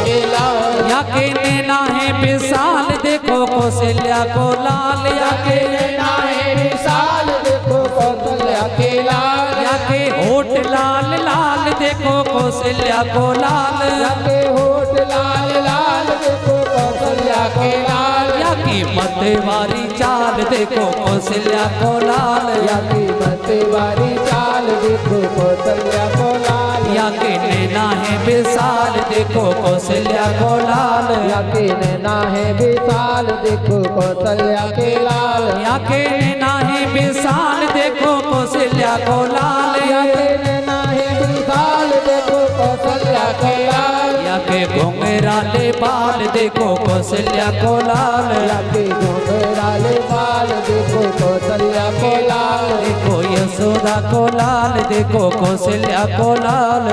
Speaker 3: के लाल,
Speaker 1: याके नैना है विशाल देखो कौशल्या को लाल, याके
Speaker 3: नैना है विशाल देखो कौशल्या के लाल,
Speaker 1: याके होठ लाल लाल देखो कौशल्या को लाल,
Speaker 3: याके होठ लाल लाल देखो कौशल्या के लाल,
Speaker 1: याकी मतवारी चाल देखो कौशल्या को लाल,
Speaker 3: याकी मतवारी चाल देखो कौशल्या को लाल,
Speaker 1: याके नैना है विशाल देखो कौशल्या को लाल,
Speaker 3: याके नैना है विशाल देखो कौशल्या के लाल,
Speaker 1: याके नैना है विशाल देखो कौशल्या को लाल,
Speaker 3: याके नैना है विशाल देखो कौशल्या के लाल,
Speaker 1: याके घुंघराले बाल देखो कौशल्या को लाल,
Speaker 3: याके घुंघराले बाल देखो कौशल्या के लाल,
Speaker 1: देखो यशोदा को लाल देखो कौशल्या को लाल,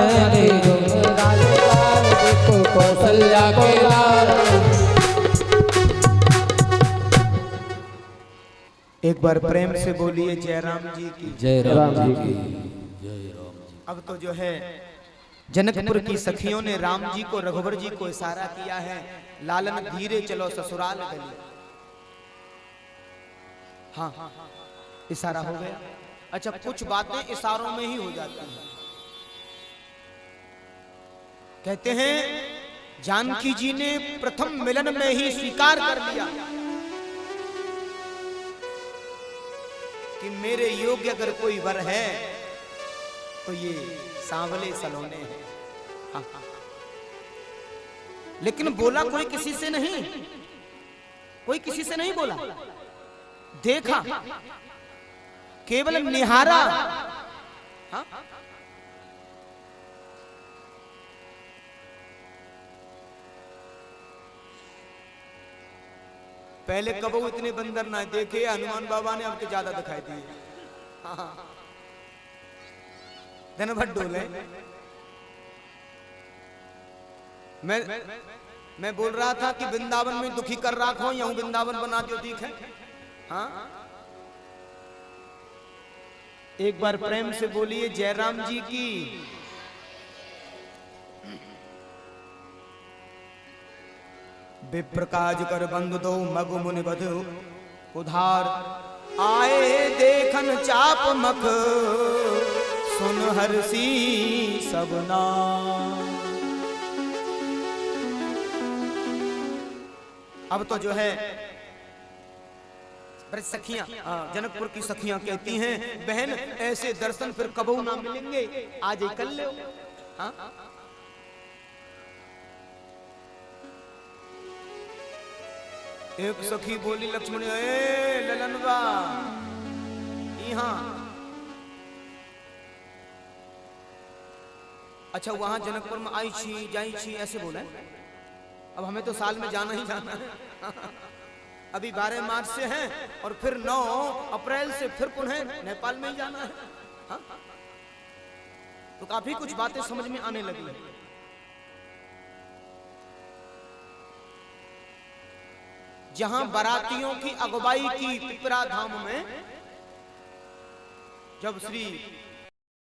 Speaker 3: घुंघराले बाल देखो कौशल्या के लाल।
Speaker 2: एक बार प्रेम से बोलिए जय राम जी की।
Speaker 1: जय राम जी की।
Speaker 2: अब तो जो है जनकपुर की सखियों ने राम जी को रघुवर जी को इशारा किया है, लालन धीरे चलो ससुराल गली। हाँ इशारा हो गया। अच्छा कुछ बातें इशारों में ही हो जाती हैं। कहते हैं जानकी जी ने प्रथम मिलन में ही स्वीकार कर लिया कि मेरे योग्य अगर कोई वर है तो ये सांवले सलोने हैं। हाँ। लेकिन बोला कोई किसी से नहीं, कोई किसी से नहीं बोला, देखा, केवल निहारा। हाँ? पहले कबो इतने बंदर ना देखे, हनुमान बाबा ने हमको ज्यादा दिखाई दिए। हाँ। दिन भर डोले। मैं बोल रहा था कि वृंदावन में दुखी कर रखो, यूं वृंदावन बना दो, ठीक है। हाँ एक बार प्रेम से बोलिए जय राम जी की। विप्रकाज कर बंद दो मगु मुनि बधु उधार, आए देखन चाप मख सुन हर्षी सबना। अब तो जो है सखियां, जनकपुर की सखियां कहती हैं, बहन ऐसे दर्शन फिर कबू ना मिलेंगे, आज ही कर लो। हाँ? एक सखी बोली लक्ष्मण, ए ललनवा यहाँ। अच्छा वहां जनकपुर में आई छी जाई छी ऐसे बोला। अब हमें तो साल में जाना ही जाना है। अभी 12 मार्च से हैं और फिर 9 अप्रैल से फिर पुनः नेपाल में ही जाना है। हाँ? तो काफी कुछ बातें समझ में आने लगी। जहां बारातियों की अगुवाई की पिपरा धाम में, जब श्री